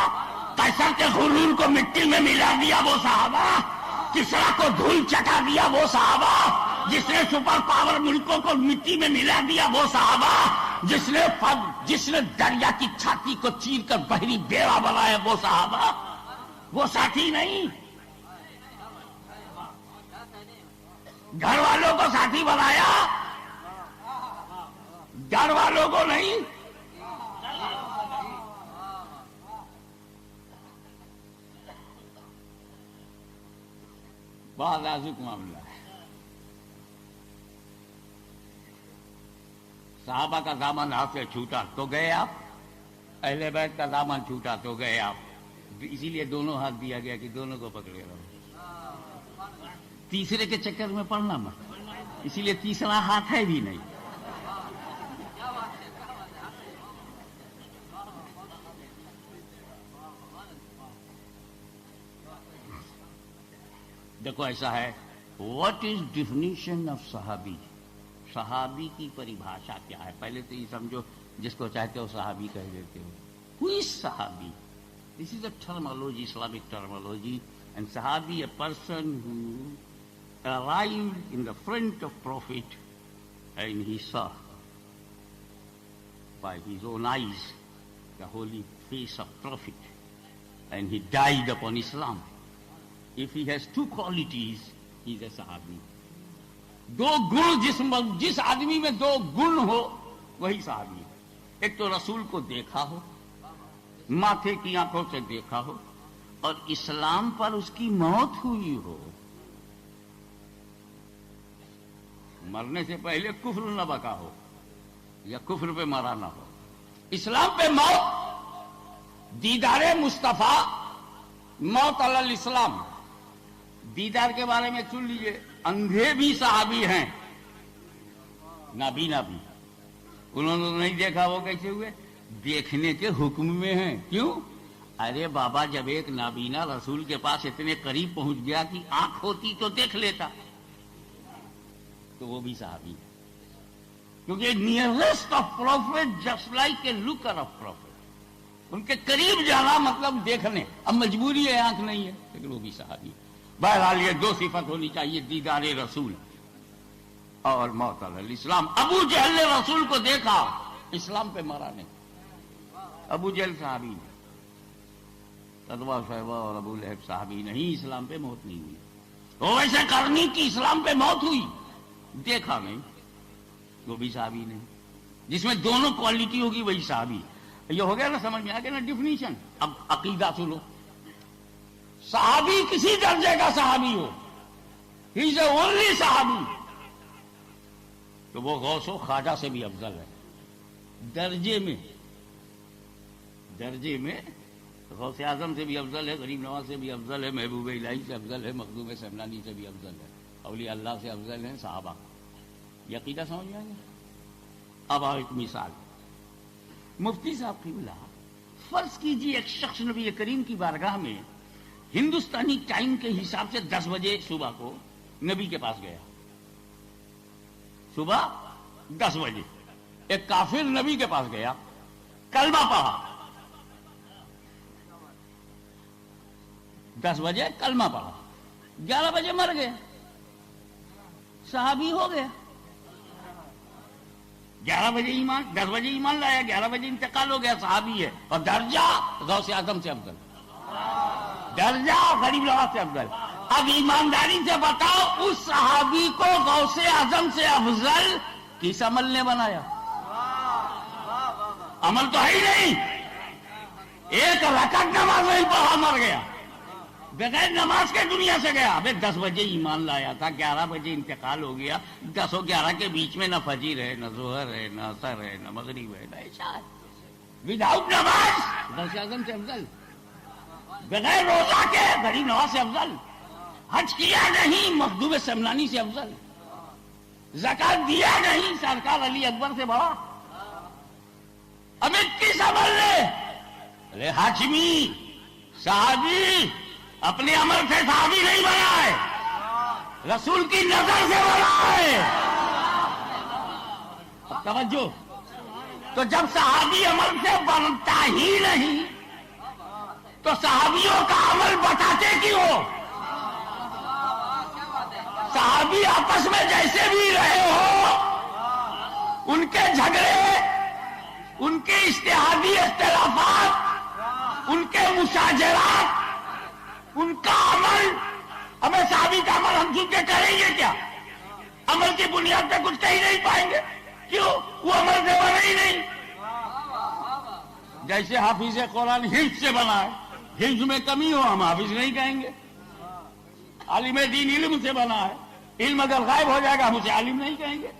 قیصر کے غرور کو مٹی میں ملا دیا، وہ صحابہ. کسرا کو دھول چٹا دیا، وہ صحابہ. جس نے سپر پاور ملکوں کو مٹی میں ملا دیا، وہ صحابہ. جس نے دریا کی چھاتی کو چیر کر بحری بیڑا بنایا، وہ صحابہ. وہ ساتھی نہیں، گھر والوں کو ساتھی بنایا، گھر والوں کو نہیں. بہت نازک معاملہ ہے. صحابہ کا دامن ہاتھ سے چھوٹا تو گئے آپ، اہل بیت کا دامن چھوٹا تو گئے آپ. اسی لیے دونوں ہاتھ دیا گیا کہ دونوں کو پکڑے رہو. تیسرے کے چکر میں پڑنا مت، اسی لیے تیسرا ہاتھ ہے بھی نہیں. دیکھو ایسا ہے، واٹ از ڈیفینیشن آف صحابی؟ صحابی کی پریبھاشا کیا ہے؟ پہلے تو یہ سمجھو جس کو چاہتے ہو صحابی کہہ دیتے ہو. Who is صحابی؟ This is a terminology, Islamic terminology. And صحابی a person who arrived in the front of Prophet and he saw by his own eyes the holy face of Prophet and he died upon Islam. If he has two qualities, he is a صحابی. دو گن جس آدمی میں دو گن ہو وہی صحابی ہے. ایک تو رسول کو دیکھا ہو، ماتھے کی آنکھوں سے دیکھا ہو، اور اسلام پر اس کی موت ہوئی ہو. مرنے سے پہلے کفر نہ بکا ہو یا کفر پہ مرا نہ ہو. اسلام پہ موت، دیدار مصطفیٰ، موت علی الاسلام. دیدار کے بارے میں سن لیجئے، اندھے بھی صحابی ہیں، نابینا بھی انہوں نے نہیں دیکھا، وہ کیسے ہوئے؟ دیکھنے کے حکم میں ہیں. کیوں؟ ارے بابا، جب ایک نابینا رسول کے پاس اتنے قریب پہنچ گیا کہ آنکھ ہوتی تو دیکھ لیتا، تو وہ بھی صحابی ہے. کیونکہ nearest of prophet just like a liker of prophet. ان کے قریب جانا مطلب دیکھنے. اب مجبوری ہے، آنکھ نہیں ہے، لیکن وہ بھی صحابی ہے. بہرحال یہ دو صفت ہونی چاہیے، دیدار رسول اور موت علی الاسلام. ابو جہل نے رسول کو دیکھا، اسلام پہ مرا نہیں. ابو جہل صحابی نہیں، تدوا شیبہ اور ابو لہب صحابی نہیں، اسلام پہ موت نہیں ہوئی. وہ ویسے کرنی کی اسلام پہ موت ہوئی، دیکھا نہیں، وہ بھی صحابی نہیں. جس میں دونوں کوالٹی ہوگی وہی صحابی. یہ ہو گیا نا، سمجھ میں آ گیا نا ڈیفینیشن. اب عقیدہ سنو. صحابی کسی درجے کا صحابی ہو، ہی از اے اونلی صحابی، تو وہ غوث و خواجہ سے بھی افضل ہے. درجے میں غوث اعظم سے بھی افضل ہے، غریب نواز سے بھی افضل ہے، محبوب الہی سے افضل ہے، مخدوم سمنانی سے بھی افضل ہے، اولیاء اللہ سے افضل ہیں صحابہ. یہ عقیدہ سمجھ میں آ گیا. اب ایک مثال. مفتی صاحب قبلہ، فرض کیجیے ایک شخص نبی کریم کی بارگاہ میں ہندوستانی ٹائم کے حساب سے 10 بجے صبح کو نبی کے پاس گیا. صبح 10 بجے ایک کافر نبی کے پاس گیا، کلمہ پڑھا. 10 بجے کلمہ پڑھا، 11 بجے مر گیا، صحابی ہو گیا. 11 بجے ایمان، 10 بجے ایمان لایا، 11 بجے انتقال ہو گیا، صحابی ہے. اور درجہ غوث اعظم سے افضل، درجہ غریب نواز سے افضل. اب ایمانداری سے بتاؤ، اس صحابی کو غوث اعظم سے افضل کس عمل نے بنایا؟ عمل تو ہے ہی نہیں. ایک رکعت نماز نہیں پڑھا، مر گیا، بغیر نماز کے دنیا سے گیا. ابے 10 بجے ایمان لایا تھا، 11 بجے انتقال ہو گیا. 10 و 11 کے بیچ میں نہ فجر ہے، نہ ظہر ہے، نہ عصر ہے، نہ مغرب ہے، نہ عشاء ہے. وداؤٹ نماز غوث اعظم سے افضل، بغیر روزہ کے غریب نواز سے افضل، حج کیا نہیں مخدوم سمنانی سے افضل، زکات دیا نہیں سرکار علی اکبر سے بڑا. اب کس عمل نے؟ ارے ہاشمی صحابی اپنے عمل سے صحابی نہیں بنا ہے، رسول کی نظر سے بنا ہے. اب توجہ. تو جب صحابی عمل سے بنتا ہی نہیں تو صحابیوں کا عمل بتاتے کیوں؟ صحابی آپس میں جیسے بھی رہے ہو، ان کے جھگڑے، ان کے اجتہادی اختلافات، ان کے مشاجرات، ان کا عمل، ہمیں صحابی کا عمل ہم سن کے کریں گے کیا؟ عمل کی بنیاد پہ کچھ کہی نہیں پائیں گے. کیوں؟ وہ عمل سے بنا ہی نہیں. جیسے حافظ قرآن حفظ سے بنا ہے، حفظ میں کمی ہو ہم حافظ نہیں کہیں گے. عالم دین علم سے بنا ہے، علم اگر غائب ہو جائے گا ہم اسے عالم نہیں کہیں گے.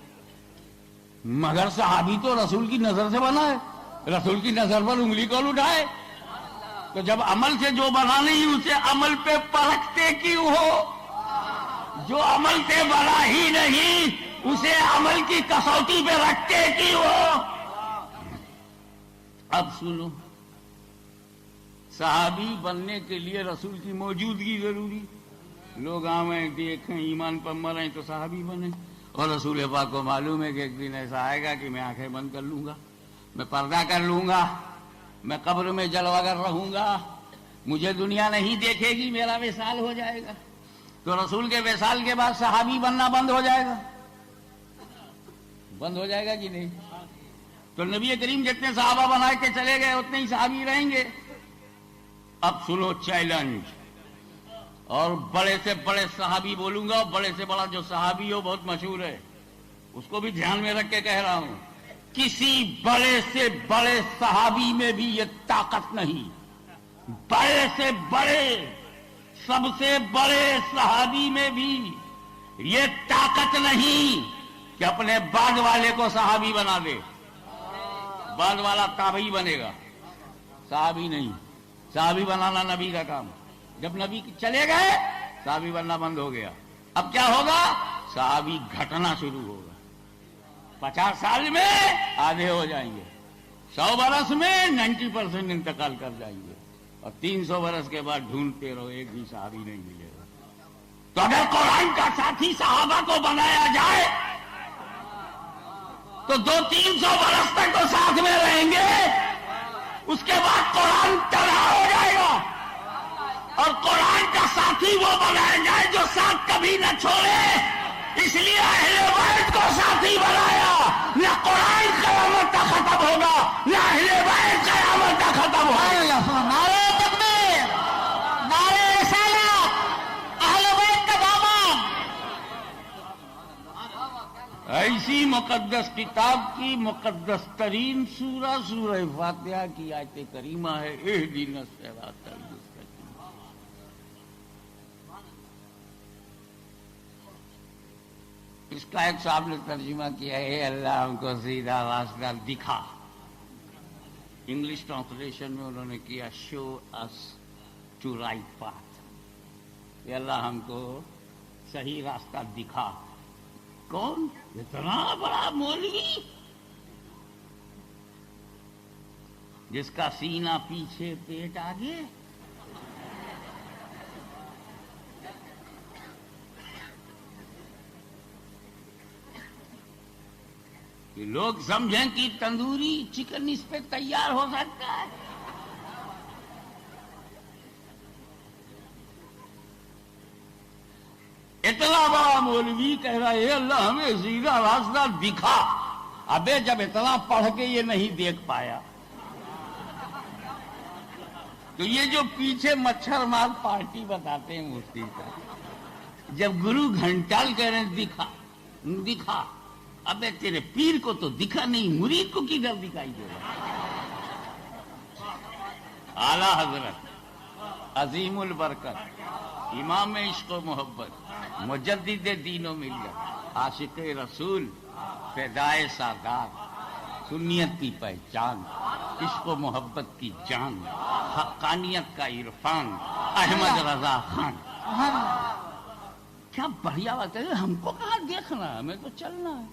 مگر صحابی تو رسول کی نظر سے بنا ہے، رسول کی نظر پر انگلی کو اٹھائے. تو جب عمل سے جو بنا نہیں اسے عمل پہ پرکھتے کیوں ہو؟ جو عمل سے بنا ہی نہیں اسے عمل کی کسوٹی پہ رکھتے کیوں ہو؟ اب سنو، صحابی بننے کے لیے رسول کی موجودگی ضروری. لوگ آویں دیکھیں ایمان پر مریں تو صحابی بنیں. اور رسول پاک کو معلوم ہے کہ ایک دن ایسا آئے گا کہ میں آنکھیں بند کر لوں گا، میں پردہ کر لوں گا، میں قبر میں جلوہ گر رہوں گا، مجھے دنیا نہیں دیکھے گی، میرا وصال ہو جائے گا. تو رسول کے وصال کے بعد صحابی بننا بند ہو جائے گا. بند ہو جائے گا کہ نہیں؟ تو نبی کریم جتنے صحابہ بنا کے چلے گئے اتنے ہی صحابی رہیں گے. اب سنو چیلنج، اور بڑے سے بڑے صحابی بولوں گا، بڑے سے بڑا جو صحابی ہو بہت مشہور ہے، اس کو بھی دھیان میں رکھ کے کہہ رہا ہوں. کسی بڑے سے بڑے صحابی میں بھی یہ طاقت نہیں، بڑے سے بڑے، سب سے بڑے صحابی میں بھی یہ طاقت نہیں کہ اپنے بعد والے کو صحابی بنا دے. بعد والا تابعی بنے گا، صحابی نہیں. صحابی بنانا نبی کا کام. جب نبی چلے گئے صحابی بننا بند ہو گیا. اب کیا ہوگا؟ صحابی گھٹنا شروع ہوگا. 50 سال میں آدھے ہو جائیں گے، 100 برس میں 90% انتقال کر جائیں گے، اور 300 برس کے بعد ڈھونڈتے رہو، ایک بھی صحابی نہیں ملے گا۔ تو اگر قرآن کا ساتھی صحابہ کو بنایا جائے تو 200-300 برس تک تو ساتھ میں رہیں گے، اس کے بعد قرآن تنہا ہو جائے گا، اور قرآن کا ساتھی وہ بنایا جائے جو ساتھ کبھی نہ چھوڑے۔ اس لیے اہل بیت کو ساتھی بنایا، نہ قرآن قیامت تک ختم ہوگا، نہ اہل بیت قیامت تک ختم ہوگا۔ نعرہ تکبیر، نعرہ رسالت، اہل بیت کا دامن۔ ایسی مقدس کتاب کی مقدس ترین سورہ سورہ فاتحہ کی آیت کریمہ ہے، اہدنا الصراط المستقیم۔ اس کا ایک صاحب نے ترجمہ کیا ہے، اے اللہ ہم کو سیدھا راستہ دکھا۔ انگلش ٹرانسلیشن میں انہوں نے کیا شو اس ٹو رائٹ پاتھ، اے اللہ ہم کو صحیح راستہ دکھا۔ کون؟ اتنا بڑا مولوی جس کا سینہ پیچھے پیٹ آگے، کہ لوگ سمجھیں کہ تندوری چکن اس پہ تیار ہو سکتا ہے۔ اتنا بڑا مولوی کہہ رہا ہے اللہ ہمیں سیدھا راستہ دکھا۔ ابے جب اتنا پڑھ کے یہ نہیں دیکھ پایا تو یہ جو پیچھے مچھر مار پارٹی بتاتے ہیں مفتی کا، جب گرو گھنٹال کہہ رہے ہیں دکھا دکھا، ابے تیرے پیر کو تو دکھا نہیں، مرید کو کدھر دکھائی دے گا؟ اعلی حضرت عظیم البرکت امام عشق و محبت مجدد دین و ملت عاشق رسول فدائے سادات سنیت کی پہچان عشق و محبت کی جان حقانیت کا عرفان احمد رضا خان۔ کیا بڑھیا بات ہے، ہم کو کہاں دیکھنا ہے، ہمیں تو چلنا ہے،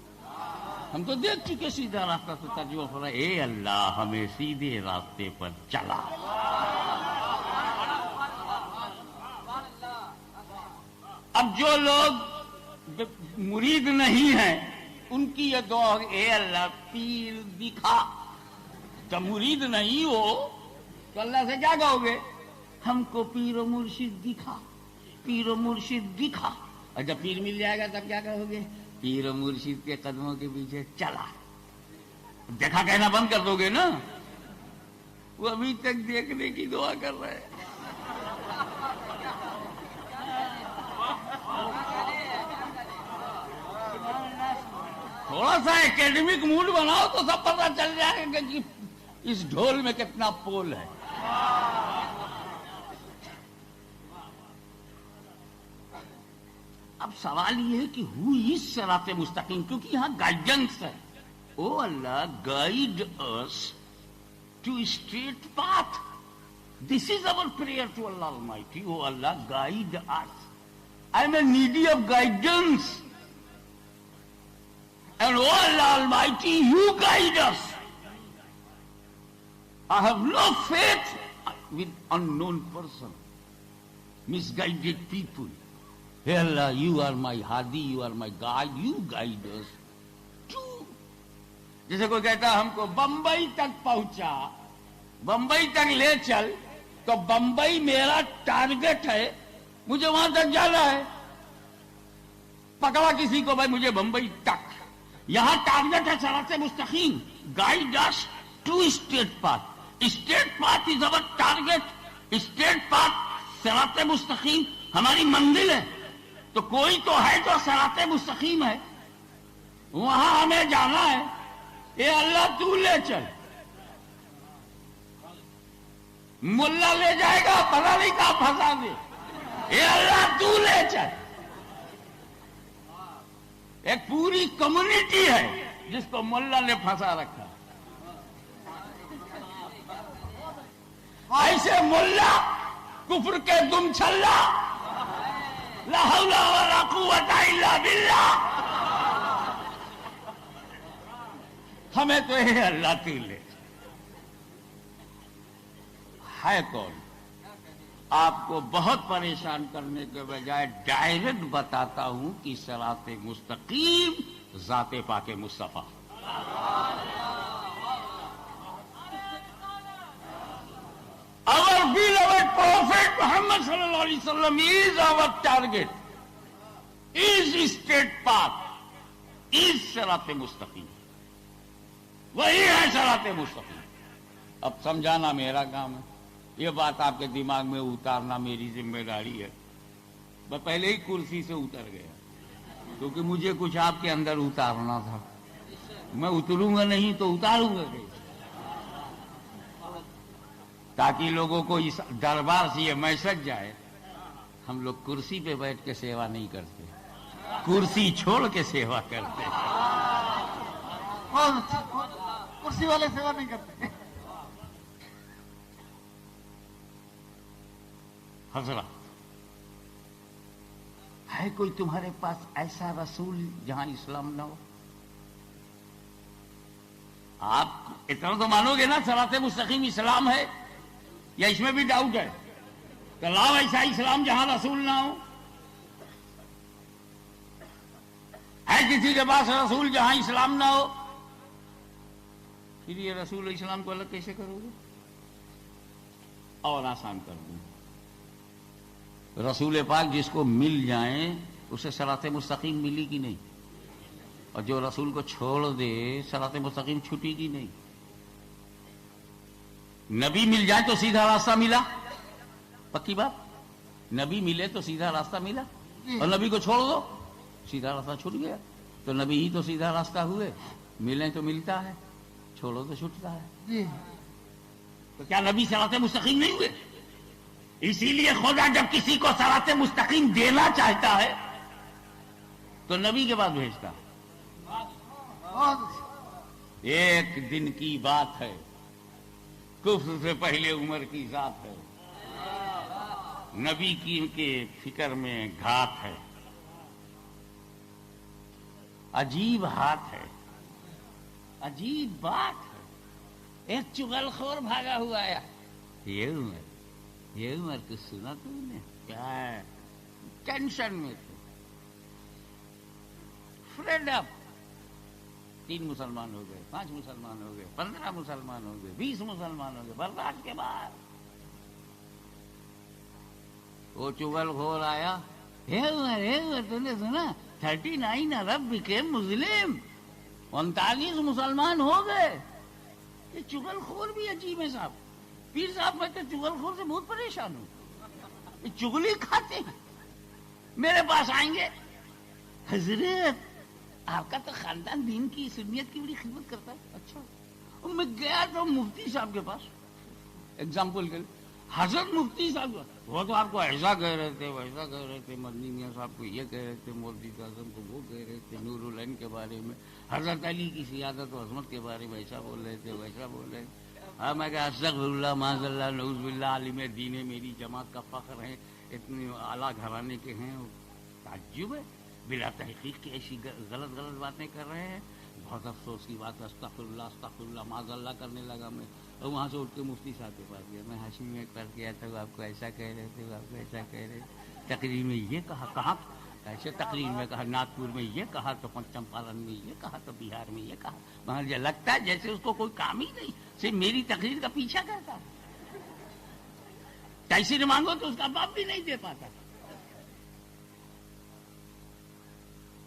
ہم تو دیکھ چکے سیدھا راستہ سے ترجمہ ہو رہا ہے، اے اللہ ہمیں سیدھے راستے پر چلا۔ اب جو لوگ مرید نہیں ہیں ان کی یہ دعا، اے اللہ پیر دکھا۔ جب مرید نہیں ہو تو اللہ سے کیا کہو گے؟ ہم کو پیر و مرشد دکھا، پیر و مرشد دکھا۔ اور جب پیر مل جائے گا تب کیا کہو گے؟ پیر و مرشد کے قدموں کے پیچھے چلا۔ دیکھا کہنا بند کر دو گے نا؟ وہ ابھی تک دیکھنے کی دعا کر رہے ہیں۔ تھوڑا سا ایکیڈمک موڈ بناؤ تو سب پتہ چل جائے گا کہ اس ڈھول میں کتنا پول ہے۔ اب سوال یہ ہے کہ ہو از صراط مستقیم، کیونکہ یہاں گائیڈنس ہے۔ Oh Allah guide us to straight path, this is our prayer to Allah almighty. Oh Allah guide us, I am a needy of guidance, and oh Allah Almighty, you guide us. I have no faith with unknown person, misguided people. Hey Allah, you are my hadi, you are my guide, you guide us. جیسے کوئی کہتا ہے ہم کو بمبئی تک پہنچا، بمبئی تک لے چل، تو بمبئی میرا ٹارگٹ ہے، مجھے وہاں تک جانا ہے۔ پکڑا کسی کو، بھائی مجھے بمبئی تک، یہاں ٹارگٹ ہے صراط مستقیم، guide us to straight path. Straight path is our target, straight path صراط مستقیم ہماری منزل ہے۔ تو کوئی تو ہے جو صراط مستقیم ہے، وہاں ہمیں جانا ہے۔ اے اللہ تو لے چل، ملا لے جائے گا پتہ نہیں کہاں پھنسا دے، اے اللہ تو لے چل۔ ایک پوری کمیونٹی ہے جس کو ملا نے پھنسا رکھا، ایسے ملا کفر کے دم چھلا، لا حول ولا قوت الا باللہ۔ ہمیں تو یہ اللہ تیلے ہے کون؟ آپ کو بہت پریشان کرنے کے بجائے ڈائریکٹ بتاتا ہوں کہ صراط مستقیم ذات پاک مصطفیٰ. Our beloved Prophet Muhammad sallallahu alaihi wasallam is our target, is straight path, is صراط مستقیم. وہی ہے صراط مستقیم. اب سمجھانا میرا کام ہے، یہ بات آپ کے دماغ میں اتارنا میری ذمہ داری ہے. میں پہلے ہی کرسی سے اتر گیا کیونکہ مجھے کچھ آپ کے اندر اتارنا تھا. میں اتروں گا نہیں تو اتاروں گا کیسے؟ تاکہ لوگوں کو اس دربار سے یہ میسج جائے ہم لوگ کرسی پہ بیٹھ کے سیوا نہیں کرتے، کرسی چھوڑ کے سیوا کرتے. کرسی والے سیوا نہیں کرتے. حضرت، ہے کوئی تمہارے پاس ایسا رسول جہاں اسلام نہ ہو؟ آپ اتنا تو مانو گے نا صراط مستقیم اسلام ہے، یا اس میں بھی ڈاؤٹ ہے؟ کہ لاؤ ایسا اسلام جہاں رسول نہ ہو. ہے کسی کے پاس رسول جہاں اسلام نہ ہو؟ پھر یہ رسول اسلام کو الگ کیسے کرو گے؟ اور آسان کر دوں، رسول پاک جس کو مل جائیں اسے صراط مستقیم ملی کی نہیں، اور جو رسول کو چھوڑ دے صراط مستقیم چھٹی کی نہیں. نبی مل جائے تو سیدھا راستہ ملا، پکی بات. نبی ملے تو سیدھا راستہ ملا، اور نبی کو چھوڑ دو سیدھا راستہ چھوٹ گیا. تو نبی ہی تو سیدھا راستہ ہوئے. ملیں تو ملتا ہے، چھوڑو تو چھوٹتا ہے. تو کیا نبی صراط مستقیم نہیں ہوئے؟ اسی لیے خدا جب کسی کو صراط مستقیم دینا چاہتا ہے تو نبی کے پاس بھیجتا. ایک دن کی بات ہے، کفر سے پہلے عمر کی ذات ہے، نبی کی کے فکر میں گھات ہے، عجیب ہاتھ ہے، عجیب بات ہے. ایک چغل خور بھاگا ہوا آیا، یہ عمر کو سنا تم نے؟ کیا ہے؟ ٹینشن میں تھے، فریڈ اپ. 3 مسلمان ہو گئے، 5 مسلمان ہو گئے، 15 مسلمان ہو گئے، 20 مسلمان ہو گئے. برداشت کے بعد وہ چغل خور آیا، تم نے سنا 39 عرب became مسلم، 39 مسلمان ہو گئے. یہ چغل خور بھی عجیب ہے صاحب. پیر صاحب میں تو چغل خور سے بہت پریشان ہوں. یہ چغلی کھاتے ہیں، میرے پاس آئیں گے، حضرت آپ کا تو خاندان دین کی سنیت کی بڑی خدمت کرتا ہے. اچھا. اور میں گیا تو مفتی صاحب کے پاس، ایگزامپل کے لیے حضرت مفتی صاحب، وہ تو آپ کو ایسا کہہ رہے تھے، ویسا کہہ رہے تھے، مدنی میاں صاحب کو یہ کہہ رہے تھے، مولوی اعظم کو وہ کہہ رہے تھے، نور العین کے بارے میں، حضرت علی کی سیادت و عظمت کے بارے میں ایسا بول رہے تھے، ویسا بول رہے تھے. ہاں میں کہا استغفر اللہ معاذ اللہ نعوذ باللہ، عالم دین میری جماعت کا فخر ہے، اتنے اعلیٰ گھرانے کے ہیں. تعجب ہے، بلا تحقیق کی ایسی غلط باتیں کر رہے ہیں. بہت افسوس کی بات ہے. استغفر اللہ معاذ اللہ کرنے لگا میں، اور وہاں سے اٹھ کے مفتی صاحب کے پاس گیا. میں ہاشمی میں کر گیا تھا، آپ کو ایسا کہہ رہے تھے، آپ کو ایسا کہہ رہے تھے، تقریر میں یہ کہا، کہاں ایسے تقریر میں کہا، ناگپور میں یہ کہا، تو چمپارن میں یہ کہا، تو بہار میں یہ کہا. مگر لگتا ہے جیسے اس کو کوئی کام ہی نہیں، صرف میری تقریر کا پیچھا کرتا. تحصیل مانگو تو اس کا باپ بھی نہیں دے پاتا.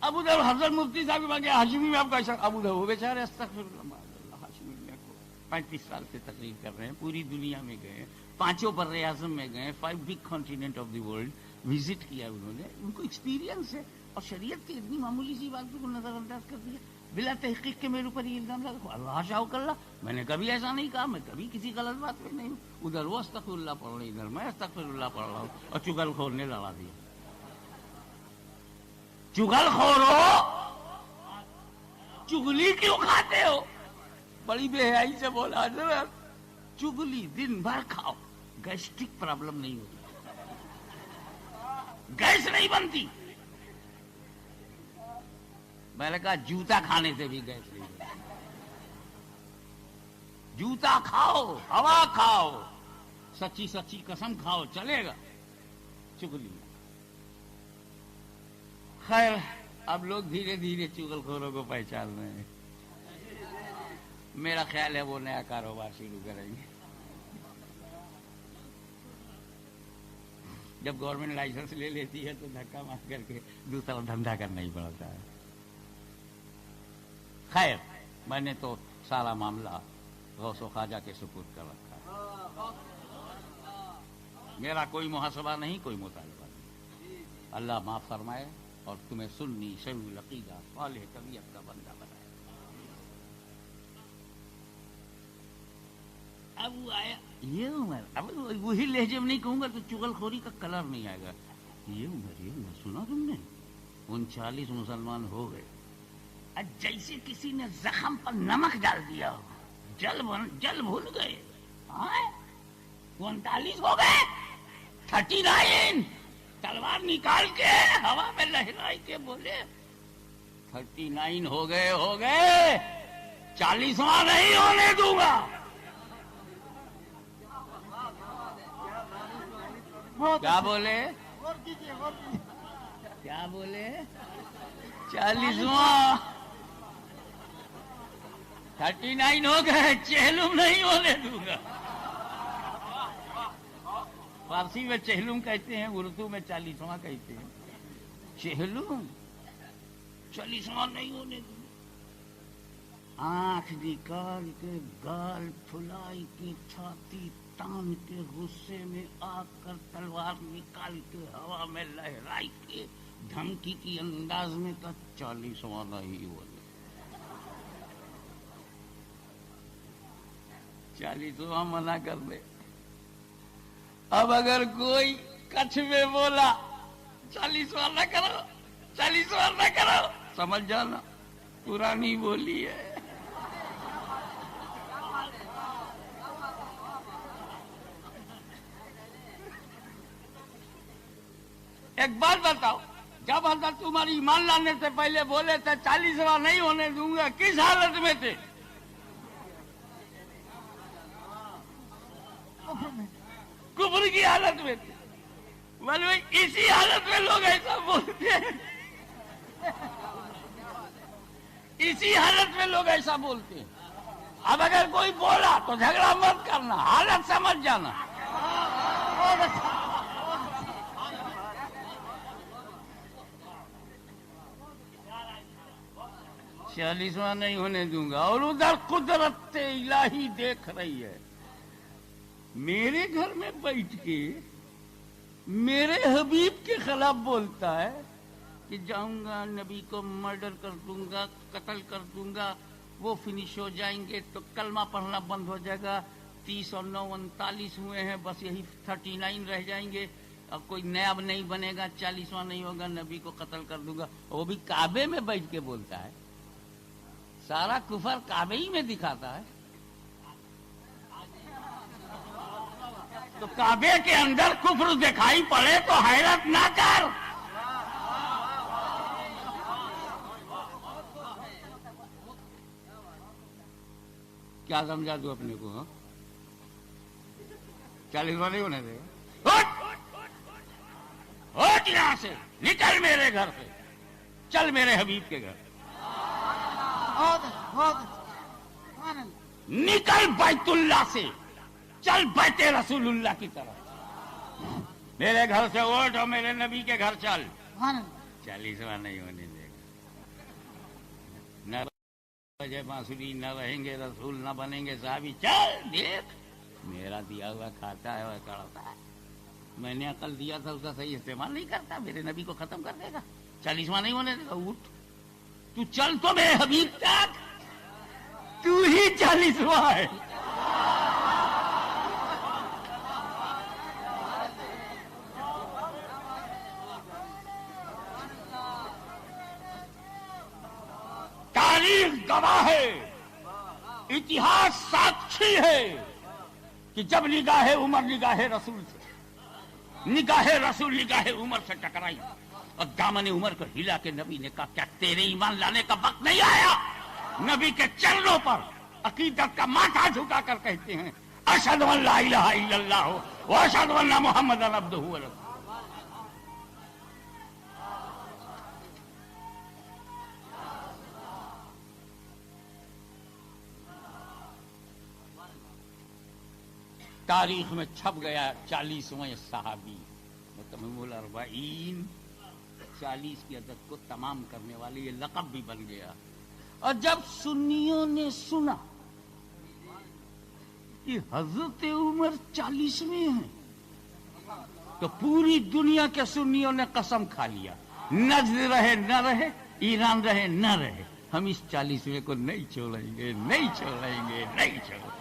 اب ادھر حضرت مفتی صاحب کے پاس گیا، ہاشمی میں آپ کا ایسا، اب ادھر وہ بیچارے استغفر اللہ ہاشمی میں کو 35 سال سے تقریر کر رہے ہیں، پوری دنیا میں گئے، 5 بر اعظم میں گئے، 5 big continent of the world visit کیا انہوں نے. ان کو ایکسپیرینس ہے، اور شریعت کی اتنی معمولی سی بات کو نظر انداز کر دیا. بلا تحقیق کے میرے اوپر یہ الزام لگا. اللہ شاہ کر اللہ، میں نے کبھی ایسا نہیں کہا، میں کبھی کسی غلط بات پہ نہیں ہوں. ادھر وہ استغفر اللہ پڑھ رہے، ادھر میں استغفر اللہ پڑھ رہا ہوں، اور چغل خور نے لڑا دیا. چغل خورو، چگلی کیوں کھاتے ہو؟ بڑی بے حیائی سے بولا. حضرت چگلی دن بھر کھاؤ، گیسٹرک پرابلم نہیں ہوتی، گیس نہیں بنتی. میں نے کہا جوتا کھانے سے بھی گیس نہیں بنتی. جوتا کھاؤ، ہوا کھاؤ، سچی سچی قسم کھاؤ، چلے گا. شکریہ. خیر اب لوگ دھیرے دھیرے چغل خوروں کو پہچان رہے ہیں. میرا خیال ہے وہ نیا کاروبار شروع کریں گے. جب گورنمنٹ لائسنس لے لیتی ہے تو دھکا مار کر کے دوسرا دھندا کرنا ہی پڑتا ہے. خیر میں نے تو سارا معاملہ غوث و خواجہ کے سپرد کر رکھا ہے. میرا کوئی محاسبہ نہیں، کوئی مطالبہ نہیں. اللہ معاف فرمائے اور تمہیں سنی سوی عقیدہ صالح طبیعت کا بندہ بنائے. اب وہ آیا یہ عمر، اب وہی لہجے میں نہیں کہوں گا تو چغل خوری کا کلر نہیں آئے گا. یہ عمر سنا تم نے 39 مسلمان ہو گئے. جیسے کسی نے زخم پر نمک ڈال دیا ہو، جل بھول گئے. 39 ہو گئے. 39 تلوار نکال کے ہوا میں لہرائی کے بولے 39 ہو گئے 40واں نہیں ہونے دوں گا. کیا بولے؟ کیا بولے؟ 40واں 39 ہو گئے، چہلم نہیں ہونے دوں گا. فارسی میں چہلم کہتے ہیں، اردو میں 40واں کہتے ہیں. چہلم 40واں نہیں ہونے دوں گا. آنکھ نکال کے گال پھلائی کے چھاتی تان کے غصے میں آ کر تلوار نکال کے ہوا میں لہرائی کے دھمکی کی انداز میں کا 40واں نہیں ہونے. 40واں منع کر دے. اب اگر کوئی کچھ میں بولا 40واں نہ کرو 40واں نہ کرو، سمجھ جانا پرانی بولی ہے. ایک بات بتاؤ، جب حضرت عمر ایمان لانے سے پہلے بولے تھے 40واں نہیں ہونے دوں گا، کس حالت میں تھے؟ کفر کی حالت میں تھے. بھائی اسی حالت میں لوگ ایسا بولتے ہیں، اسی حالت میں لوگ ایسا بولتے ہیں. اب اگر کوئی بولا تو جھگڑا مت کرنا، حالت سمجھ جانا. 40واں نہیں ہونے دوں گا. اور ادھر قدرت الہی دیکھ رہی ہے. میرے گھر میں بیٹھ کے میرے حبیب کے خلاف بولتا ہے کہ جاؤں گا نبی کو مرڈر کر دوں گا، قتل کر دوں گا، وہ فنش ہو جائیں گے تو کلمہ پڑھنا بند ہو جائے گا. 30 اور 9 39 ہوئے ہیں، بس یہی 39 رہ جائیں گے. اب کوئی نیا نہیں بنے گا، 40واں نہیں ہوگا، نبی کو قتل کر دوں گا. وہ بھی کعبے میں بیٹھ کے بولتا ہے. سارا کفر کعبے ہی میں دکھاتا ہے. تو کعبے کے اندر کفر دکھائی پڑے تو حیرت نہ کر. کیا سمجھا تو اپنے کو؟ 40واں نہیں ہونے دے. اٹھ یہاں سے، نکل میرے گھر سے، چل میرے حبیب کے گھر. نکل بیت اللہ سے، چل بیت رسول اللہ کی طرف. میرے گھر سے اٹھ اور میرے نبی کے گھر چل. 40واں نہیں ہونے دے گا. نہ بجے بانسری، نہ رہیں گے رسول، نہ بنیں گے صحابی. چل دیکھ میرا دیا ہوا کھاتا ہے اور کڑتا ہے. میں نے عقل دیا تھا، اس کا صحیح استعمال نہیں کرتا، میرے نبی کو ختم کر دے گا. 40واں نہیں ہونے دے گا. اٹھ تو چل تو میرے حبیب تک، تو ہی 40واں ہے. تاریخ گواہ ہے، اتہاس ساکشی ہے کہ جب نگاہ عمر نگاہ رسول سے، نگاہ رسول نگاہ عمر سے ٹکرائی اور دامن عمر کو ہلا کے نبی نے کہا کیا تیرے ایمان لانے کا وقت نہیں آیا؟ نبی کے چرنوں پر عقیدت کا ماتھا جھکا کر کہتے ہیں اشہد ان لا الہ الا اللہ و اشہد ان محمدا عبدہ و رسولہ. تاریخ میں چھپ گیا 40ویں صحابی متمم الاربعین، 40 کی عدد کو تمام کرنے والے، یہ لقب بھی بن گیا. اور جب سنیوں نے سنا کہ حضرت عمر 40ویں ہیں تو پوری دنیا کے سنیوں نے قسم کھا لیا، نجد رہے نہ رہے، ایران رہے نہ رہے، ہم اس 40ویں کو نہیں چھوڑیں گے، نہیں چھوڑیں گے، نہیں چھوڑیں گے.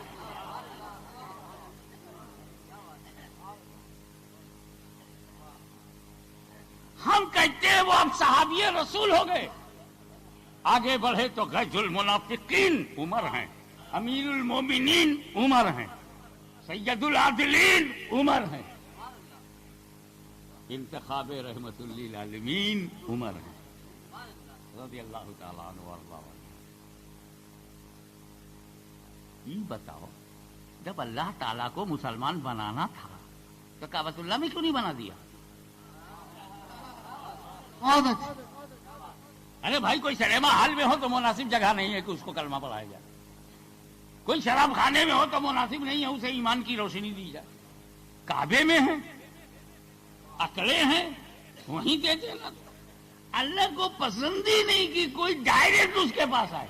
ہم کہتے ہیں وہ اب صحابی رسول ہو گئے. آگے بڑھے تو غیث المنافقین عمر ہیں، امیر المومنین عمر ہیں، سید العادلین عمر ہیں، انتخاب رحمت للعالمین عمر ہیں رضی اللہ تعالیٰ عنہ وارضاہ. یہ بتاؤ جب اللہ تعالیٰ کو مسلمان بنانا تھا تو کعبۃ اللہ میں کیوں نہیں بنا دیا؟ ارے بھائی کوئی سنیما ہال میں ہو تو مناسب جگہ نہیں ہے کہ اس کو کلمہ پڑھایا جائے، کوئی شراب خانے میں ہو تو مناسب نہیں ہے اسے ایمان کی روشنی دی جائے. کعبے میں ہیں، اکڑے ہیں، وہیں دے دینا. اللہ کو پسند ہی نہیں کہ کوئی ڈائریکٹ اس کے پاس آئے،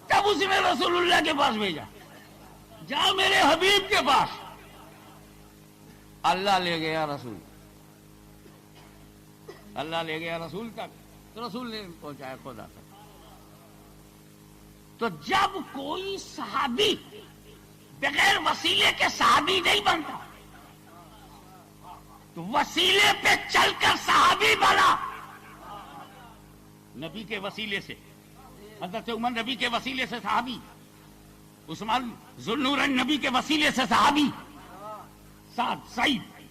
تب اس نے رسول اللہ کے پاس بھیجا، جا میرے حبیب کے پاس. اللہ لے گیا رسول، اللہ لے گیا رسول تک تو رسول نے پہنچایا خدا تک. تو جب کوئی صحابی بغیر وسیلے کے صحابی نہیں بنتا تو وسیلے پہ چل کر صحابی بنا. نبی کے وسیلے سے حضرت عمر نبی کے وسیلے سے صحابی، عثمان ذوالنورین نبی کے وسیلے سے صحابی، سعد، سعید،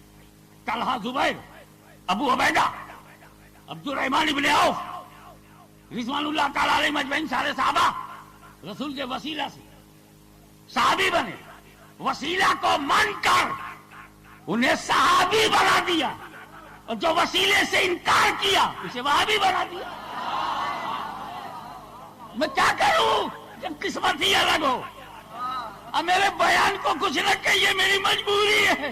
طلحہ، زبیر، ابو عبیدہ، عبد الرحمن ابن عوف، رضوان اللہ تعالی علیہ مجمعین، سارے صحابہ رسول کے وسیلہ سے صحابی بنے. وسیلہ کو مان کر انہیں صحابی بنا دیا، اور جو وسیلے سے انکار کیا اسے وہابی بنا دیا. میں کیا کروں جب قسمت ہی الگ ہو؟ اب میرے بیان کو کچھ نہ کہیے، میری مجبوری ہے.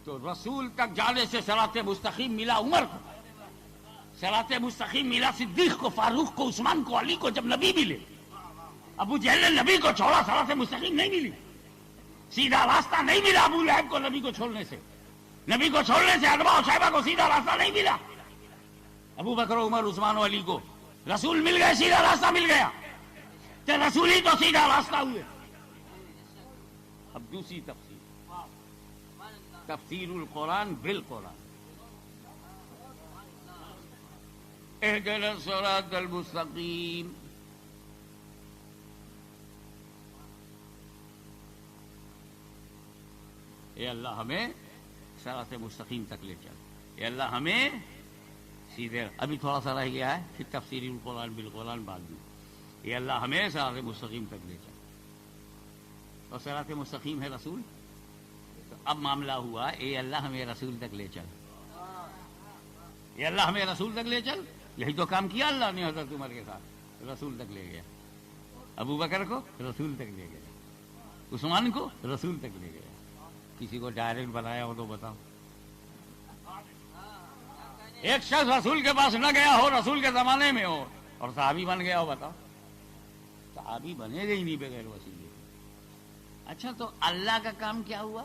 تو رسول تک جانے سے صراط مستقیم ملا عمر کو، صراط مستقیم ملا صدیق کو، فاروق کو، عثمان کو، علی کو. جب نبی ملے، ابو جہل نے نبی کو چھوڑا، صراط مستقیم نہیں ملی، سیدھا راستہ نہیں ملا ابو لہب کو نبی کو چھوڑنے سے. نبی کو چھوڑنے سے ادبا و شیبہ کو سیدھا راستہ نہیں ملا. ابو بکر، عمر، عثمان و علی کو رسول مل گئے، سیدھا راستہ مل گیا، تو رسول ہی تو سیدھا راستہ ہوئے. اب دوسری تفسیر، تفسیر القرآن بالقرآن. اہدنا الصراط المستقیم. اے اللہ ہمیں صراط مستقیم تک لے چل، اے اللہ ہمیں سیدھے. ابھی تھوڑا سا رہ گیا ہے، پھر تفسیر القرآن بالقرآن بعد میں. اے اللہ ہمیں صراط مستقیم تک لے چل. اور صراط مستقیم ہے رسول. تو اب معاملہ ہوا، اے اللہ ہمیں رسول تک لے چل، اے اللہ ہمیں رسول تک لے چل. یہی تو کام کیا اللہ نے حضرت عمر کے ساتھ، رسول تک لے گیا. ابو بکر کو رسول تک لے گیا، عثمان کو رسول تک لے گیا. کسی کو ڈائریکٹ بنایا ہو تو بتاؤ. ایک شخص رسول کے پاس نہ گیا ہو، رسول کے زمانے میں ہو، اور صحابی بن گیا ہو، بتاؤ. صحابی بنے گا ہی نہیں بغیر وسیلے. اچھا تو اللہ کا کام کیا ہوا؟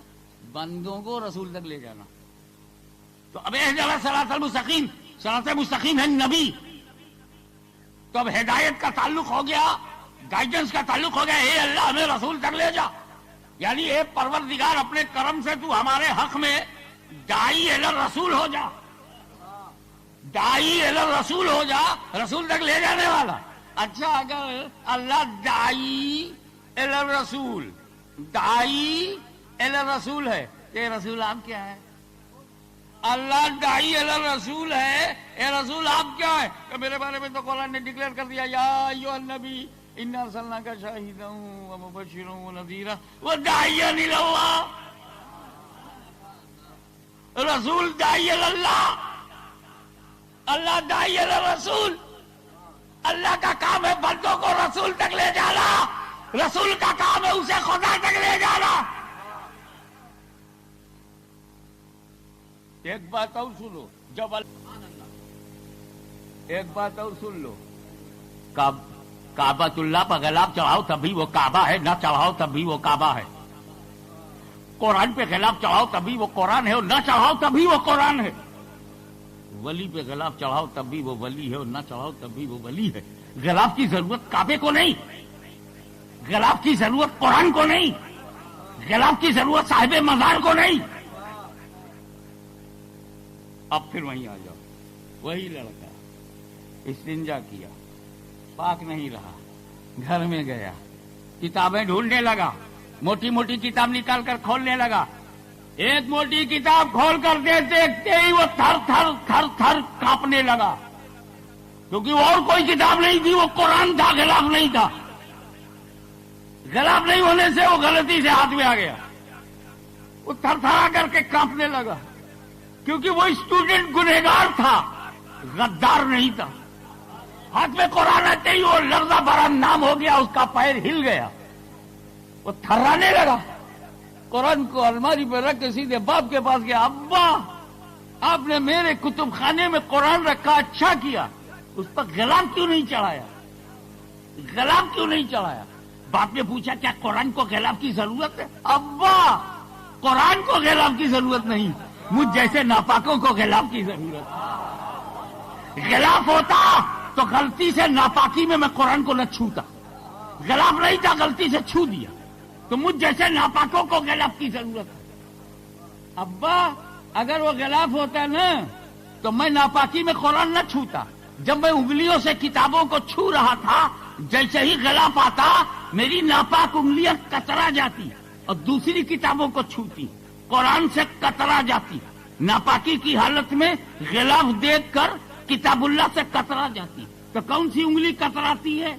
بندوں کو رسول تک لے جانا. تو اب اہدنا الصراط المستقیم، صراط مستقیم ہے نبی. تو اب ہدایت کا تعلق ہو گیا، گائیڈنس کا تعلق ہو گیا، اے اللہ ہمیں رسول تک لے جا. یعنی اے پروردگار اپنے کرم سے تو ہمارے حق میں داعی الی رسول ہو جا، داعی الی رسول ہو جا، رسول تک لے جانے والا. اچھا اگر اللہ داعی الی رسول، داعی الی رسول ہے کہ رسول آپ کیا ہے؟ اللہ داعی الی رسول ہے، اے رسول آپ کیا ہے؟ کہ میرے بارے میں تو قرآن نے ڈکلیئر کر دیا، یا ایھا النبی انا ارسلناک شاہدا ومبشرا ونذیرا وداعیا الی اللہ. رسول داعی الی اللہ، اللہ داعی الی رسول. اللہ کا کام ہے بندوں کو رسول تک لے جانا، رسول کا کام ہے اسے خدا تک لے جانا. ایک بات اور سنو، جب ایک بات اور سن لو، کعبۃ اللہ پر غلاف چڑھاؤ تبھی وہ کعبہ ہے، نہ چڑھاؤ تبھی وہ کعبہ ہے. قرآن پہ غلاف چڑھاؤ تبھی وہ قرآن ہے، اور نہ چڑھاؤ تبھی وہ قرآن ہے. ولی پہ غلاف چڑھاؤ تبھی وہ ولی ہے، اور نہ چڑھاؤ تبھی وہ ولی ہے. غلاف کی ضرورت کعبے کو نہیں، غلاف کی ضرورت قرآن کو نہیں، غلاف کی ضرورت صاحب مزار کو نہیں. اب پھر وہیں آ جاؤ. وہی لڑکا استنجا کیا، پاک نہیں رہا، گھر میں گیا، کتابیں ڈھونڈنے لگا، موٹی موٹی کتاب نکال کر کھولنے لگا. ایک موٹی کتاب کھول کر دیکھتے ہی وہ تھر تھر تھر تھر کانپنے لگا، کیونکہ اور کوئی کتاب نہیں تھی، وہ قرآن تھا، غلاف نہیں تھا. غلاف نہیں ہونے سے وہ غلطی سے ہاتھ میں آ گیا، وہ تھر تھرا کر کے کانپنے لگا، کیونکہ وہ اسٹوڈنٹ گنہگار تھا، غدار نہیں تھا. ہاتھ میں قرآن آتے ہی وہ لرزہ بھرا نام ہو گیا، اس کا پیر ہل گیا، وہ تھرانے لگا. قرآن کو الماری پہ رکھ کے سیدھے باپ کے پاس گیا. ابا، آپ نے میرے کتب خانے میں قرآن رکھا، اچھا کیا، اس پر غلاف کیوں نہیں چڑھایا؟ غلاف کیوں نہیں چڑھایا؟ باپ نے پوچھا کیا قرآن کو غلاف کی ضرورت ہے؟ ابا، قرآن کو غلاف کی ضرورت نہیں، مجھ جیسے ناپاکوں کو غلاف کی ضرورت ہے. غلاف ہوتا تو غلطی سے ناپاکی میں قرآن کو نہ چھوتا. غلاف نہیں تھا، غلطی سے چھو دیا، تو مجھ جیسے ناپاکوں کو غلاف کی ضرورت ہے. ابا، اگر وہ غلاف ہوتا نا تو میں ناپاکی میں قرآن نہ چھوتا. جب میں انگلیوں سے کتابوں کو چھو رہا تھا، جیسے ہی غلاف آتا میری ناپاک انگلیاں کترا جاتی اور دوسری کتابوں کو چھوتی، قرآن سے کترا جاتی. ناپاکی کی حالت میں غلاف دیکھ کر کتاب اللہ سے کترا جاتی. تو کون سی انگلی کتراتی ہے؟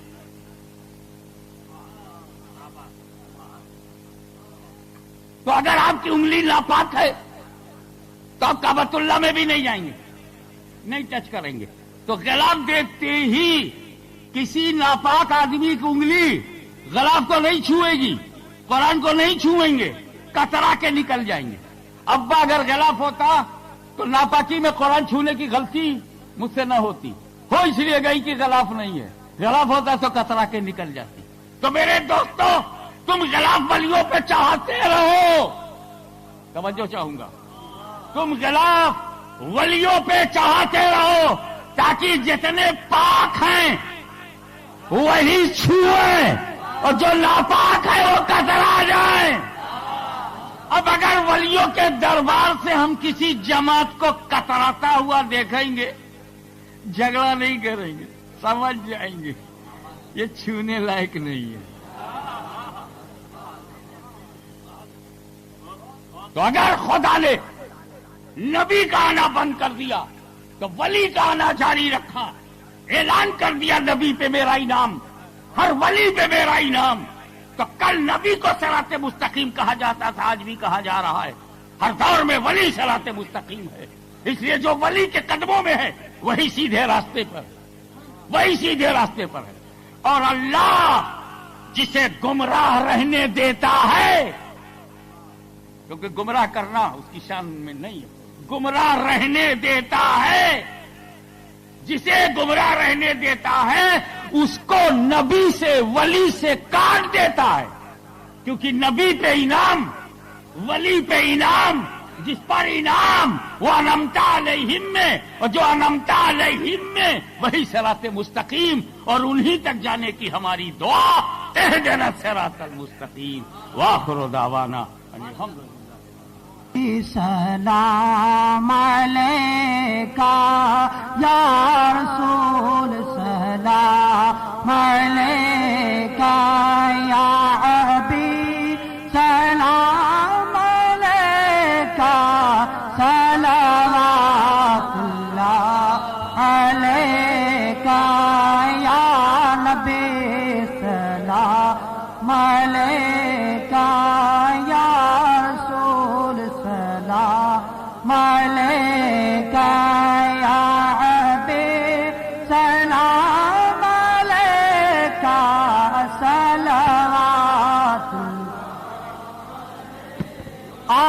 تو اگر آپ کی انگلی ناپاک ہے تو آپ کعبۃ اللہ میں بھی نہیں جائیں گے، نہیں ٹچ کریں گے. تو غلاف دیکھتے ہی کسی ناپاک آدمی کی انگلی غلاف کو نہیں چھوئے گی، قرآن کو نہیں چھوئیں گے، کترا کے نکل جائیں گے. ابا، اگر غلاف ہوتا تو ناپاکی میں قرآن چھونے کی غلطی مجھ سے نہ ہوتی، ہو اس لیے گئی کہ غلاف نہیں ہے. غلاف ہوتا تو کترا کے نکل جاتی. تو میرے دوستو، تم غلاف ولیوں پہ چاہتے رہو، توجہ چاہوں گا، تم غلاف ولیوں پہ چاہتے رہو تاکہ جتنے پاک ہیں وہی چھوئیں اور جو ناپاک ہے وہ کترا جائیں. اب اگر ولیوں کے دربار سے ہم کسی جماعت کو کتراتا ہوا دیکھیں گے، جھگڑا نہیں کریں گے، سمجھ جائیں گے یہ چھونے لائق نہیں ہے. تو اگر خدا نے نبی کا آنا بند کر دیا تو ولی کا آنا جاری رکھا. اعلان کر دیا نبی پہ میرا انعام، ہر ولی پہ میرا انعام. تو کل نبی کو صراط مستقیم کہا جاتا تھا، آج بھی کہا جا رہا ہے. ہر دور میں ولی صراط مستقیم ہے. اس لیے جو ولی کے قدموں میں ہے وہی سیدھے راستے پر، وہی سیدھے راستے پر ہے. اور اللہ جسے گمراہ رہنے دیتا ہے، کیونکہ گمراہ کرنا اس کی شان میں نہیں ہے، گمراہ رہنے دیتا ہے. جسے گمراہ رہنے دیتا ہے اس کو نبی سے، ولی سے کاٹ دیتا ہے. کیونکہ نبی پہ انعام، ولی پہ انعام، جس پر انعام وہ انعمت علیہم میں، اور جو انعمت علیہم میں وہی صراط مستقیم. اور انہی تک جانے کی ہماری دعا، اہدنا الصراط المستقیم. وآخر دعوانا الحمدللہ. سلام علیکہ یا رسول، سلام علیکہ یا حبیب، سلام علیکہ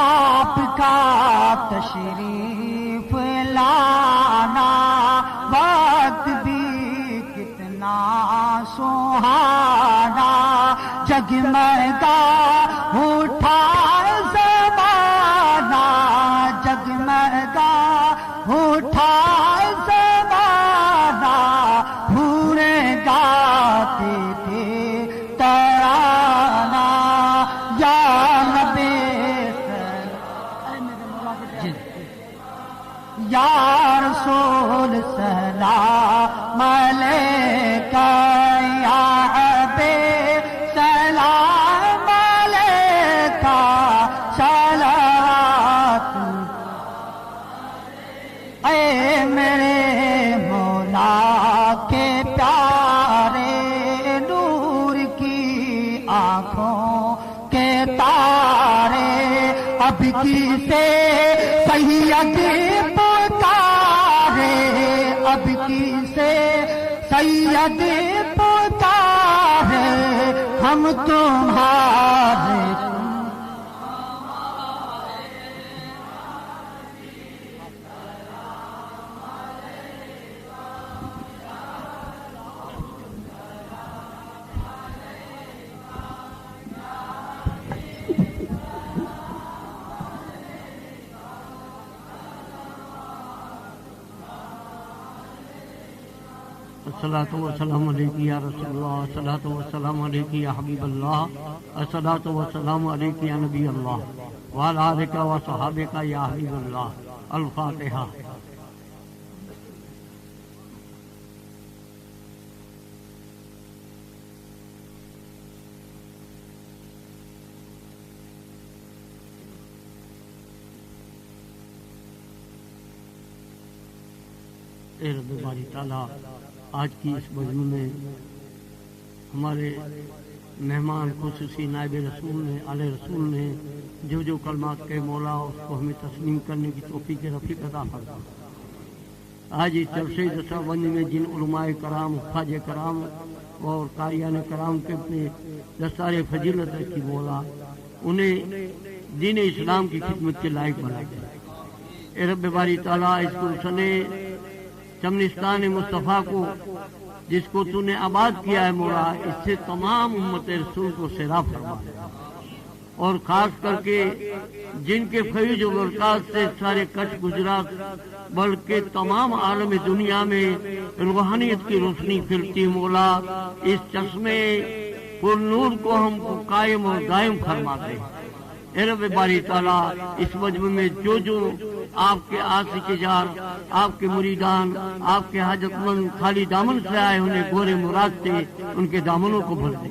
آپ کا تشریف لانا وقت بھی کتنا سہانا جگمگا اٹھا زمانہ جگمگا اٹھا زمانہ پورے گاتے تھے ترانہ یا نبی یا رسول سلام علیکہ یا حبیب سلام علیکہ صلوات اے میرے مولا کے پیارے نور کی آنکھوں کے تارے اب کی سے سید پکارے اب کی سے سید پکارے ہم تمہارے الصلاۃ والسلام علیک یا رسول اللہ، الصلاۃ والسلام علیک یا حبیب اللہ، الصلاۃ والسلام علیک یا نبی اللہ، وعلی آلک و صحابک یا حبیب اللہ۔ الفاتحہ۔ اے رب باری تعالیٰ، آج کی اس مجمع میں ہمارے مہمان خصوصی نائب رسول نے، آل رسول نے جو کلمات کے مولا اس کو ہمیں تسلیم کرنے کی توفیق رفیق عطا فرما۔ آج اس جلسے دسا بندی میں جن علماء کرام، حفاظ کرام اور قاریان کرام کے اپنے دستار فضیلت کی مولا، انہیں دین اسلام کی خدمت کے لائق بنائے گئے۔ اے رب باری تعالیٰ، اس کو سنے چمنستان مصطفیٰ کو جس کو تو نے آباد کیا ہے مولا، اس سے تمام امت رسول کو سیراب فرما، اور خاص کر کے جن کے فیض و برکات سے سارے کچھ گجرات بلکہ تمام عالم دنیا میں روحانیت کی روشنی پھیلتی مولا، اس چشمے پر نور کو ہم کو قائم اور دائم فرما دے۔ اے رب باری تعالیٰ، اس مجمع میں جو آپ کے عاشق جار، آپ کے مریدان، آپ کے حاجت مند خالی دامن سے آئے، انہیں گورے مراد سے ان کے دامنوں کو بھر دے۔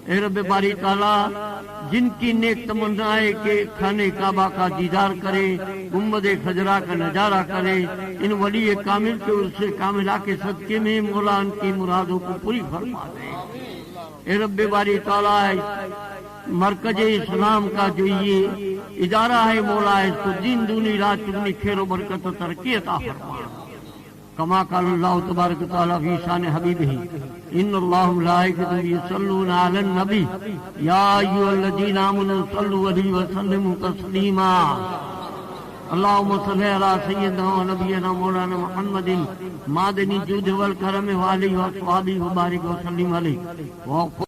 اے رب باری تعالیٰ، جن کی نیک تمنا ہے کہ خانہ کعبہ کا دیدار کرے، گنبد خضرا کا نظارہ کرے، ان ولی کامل کے عرص کاملہ کے صدقے میں مولا ان کی مرادوں کو پوری فرما دے۔ اے رب باری تعالیٰ، مرکز اسلام کا جو یہ ادارہ ہے مولا، اس کو دین دونی رات چگنی خیر و برکت و ترقی عطا فرما۔ کما قال اللہ تبارک تعالیٰ فی شان حبیبہ ان اللہ ملائکۃ یصلون علی النبی یا ایھا الذین آمنوا صلوا علیہ وسلموا تسلیما۔ اللہم صل علی سیدنا و نبینا مولانا محمد معدن الجود والکرم وآلہ وصحبہ وبارک وسلم علیہ۔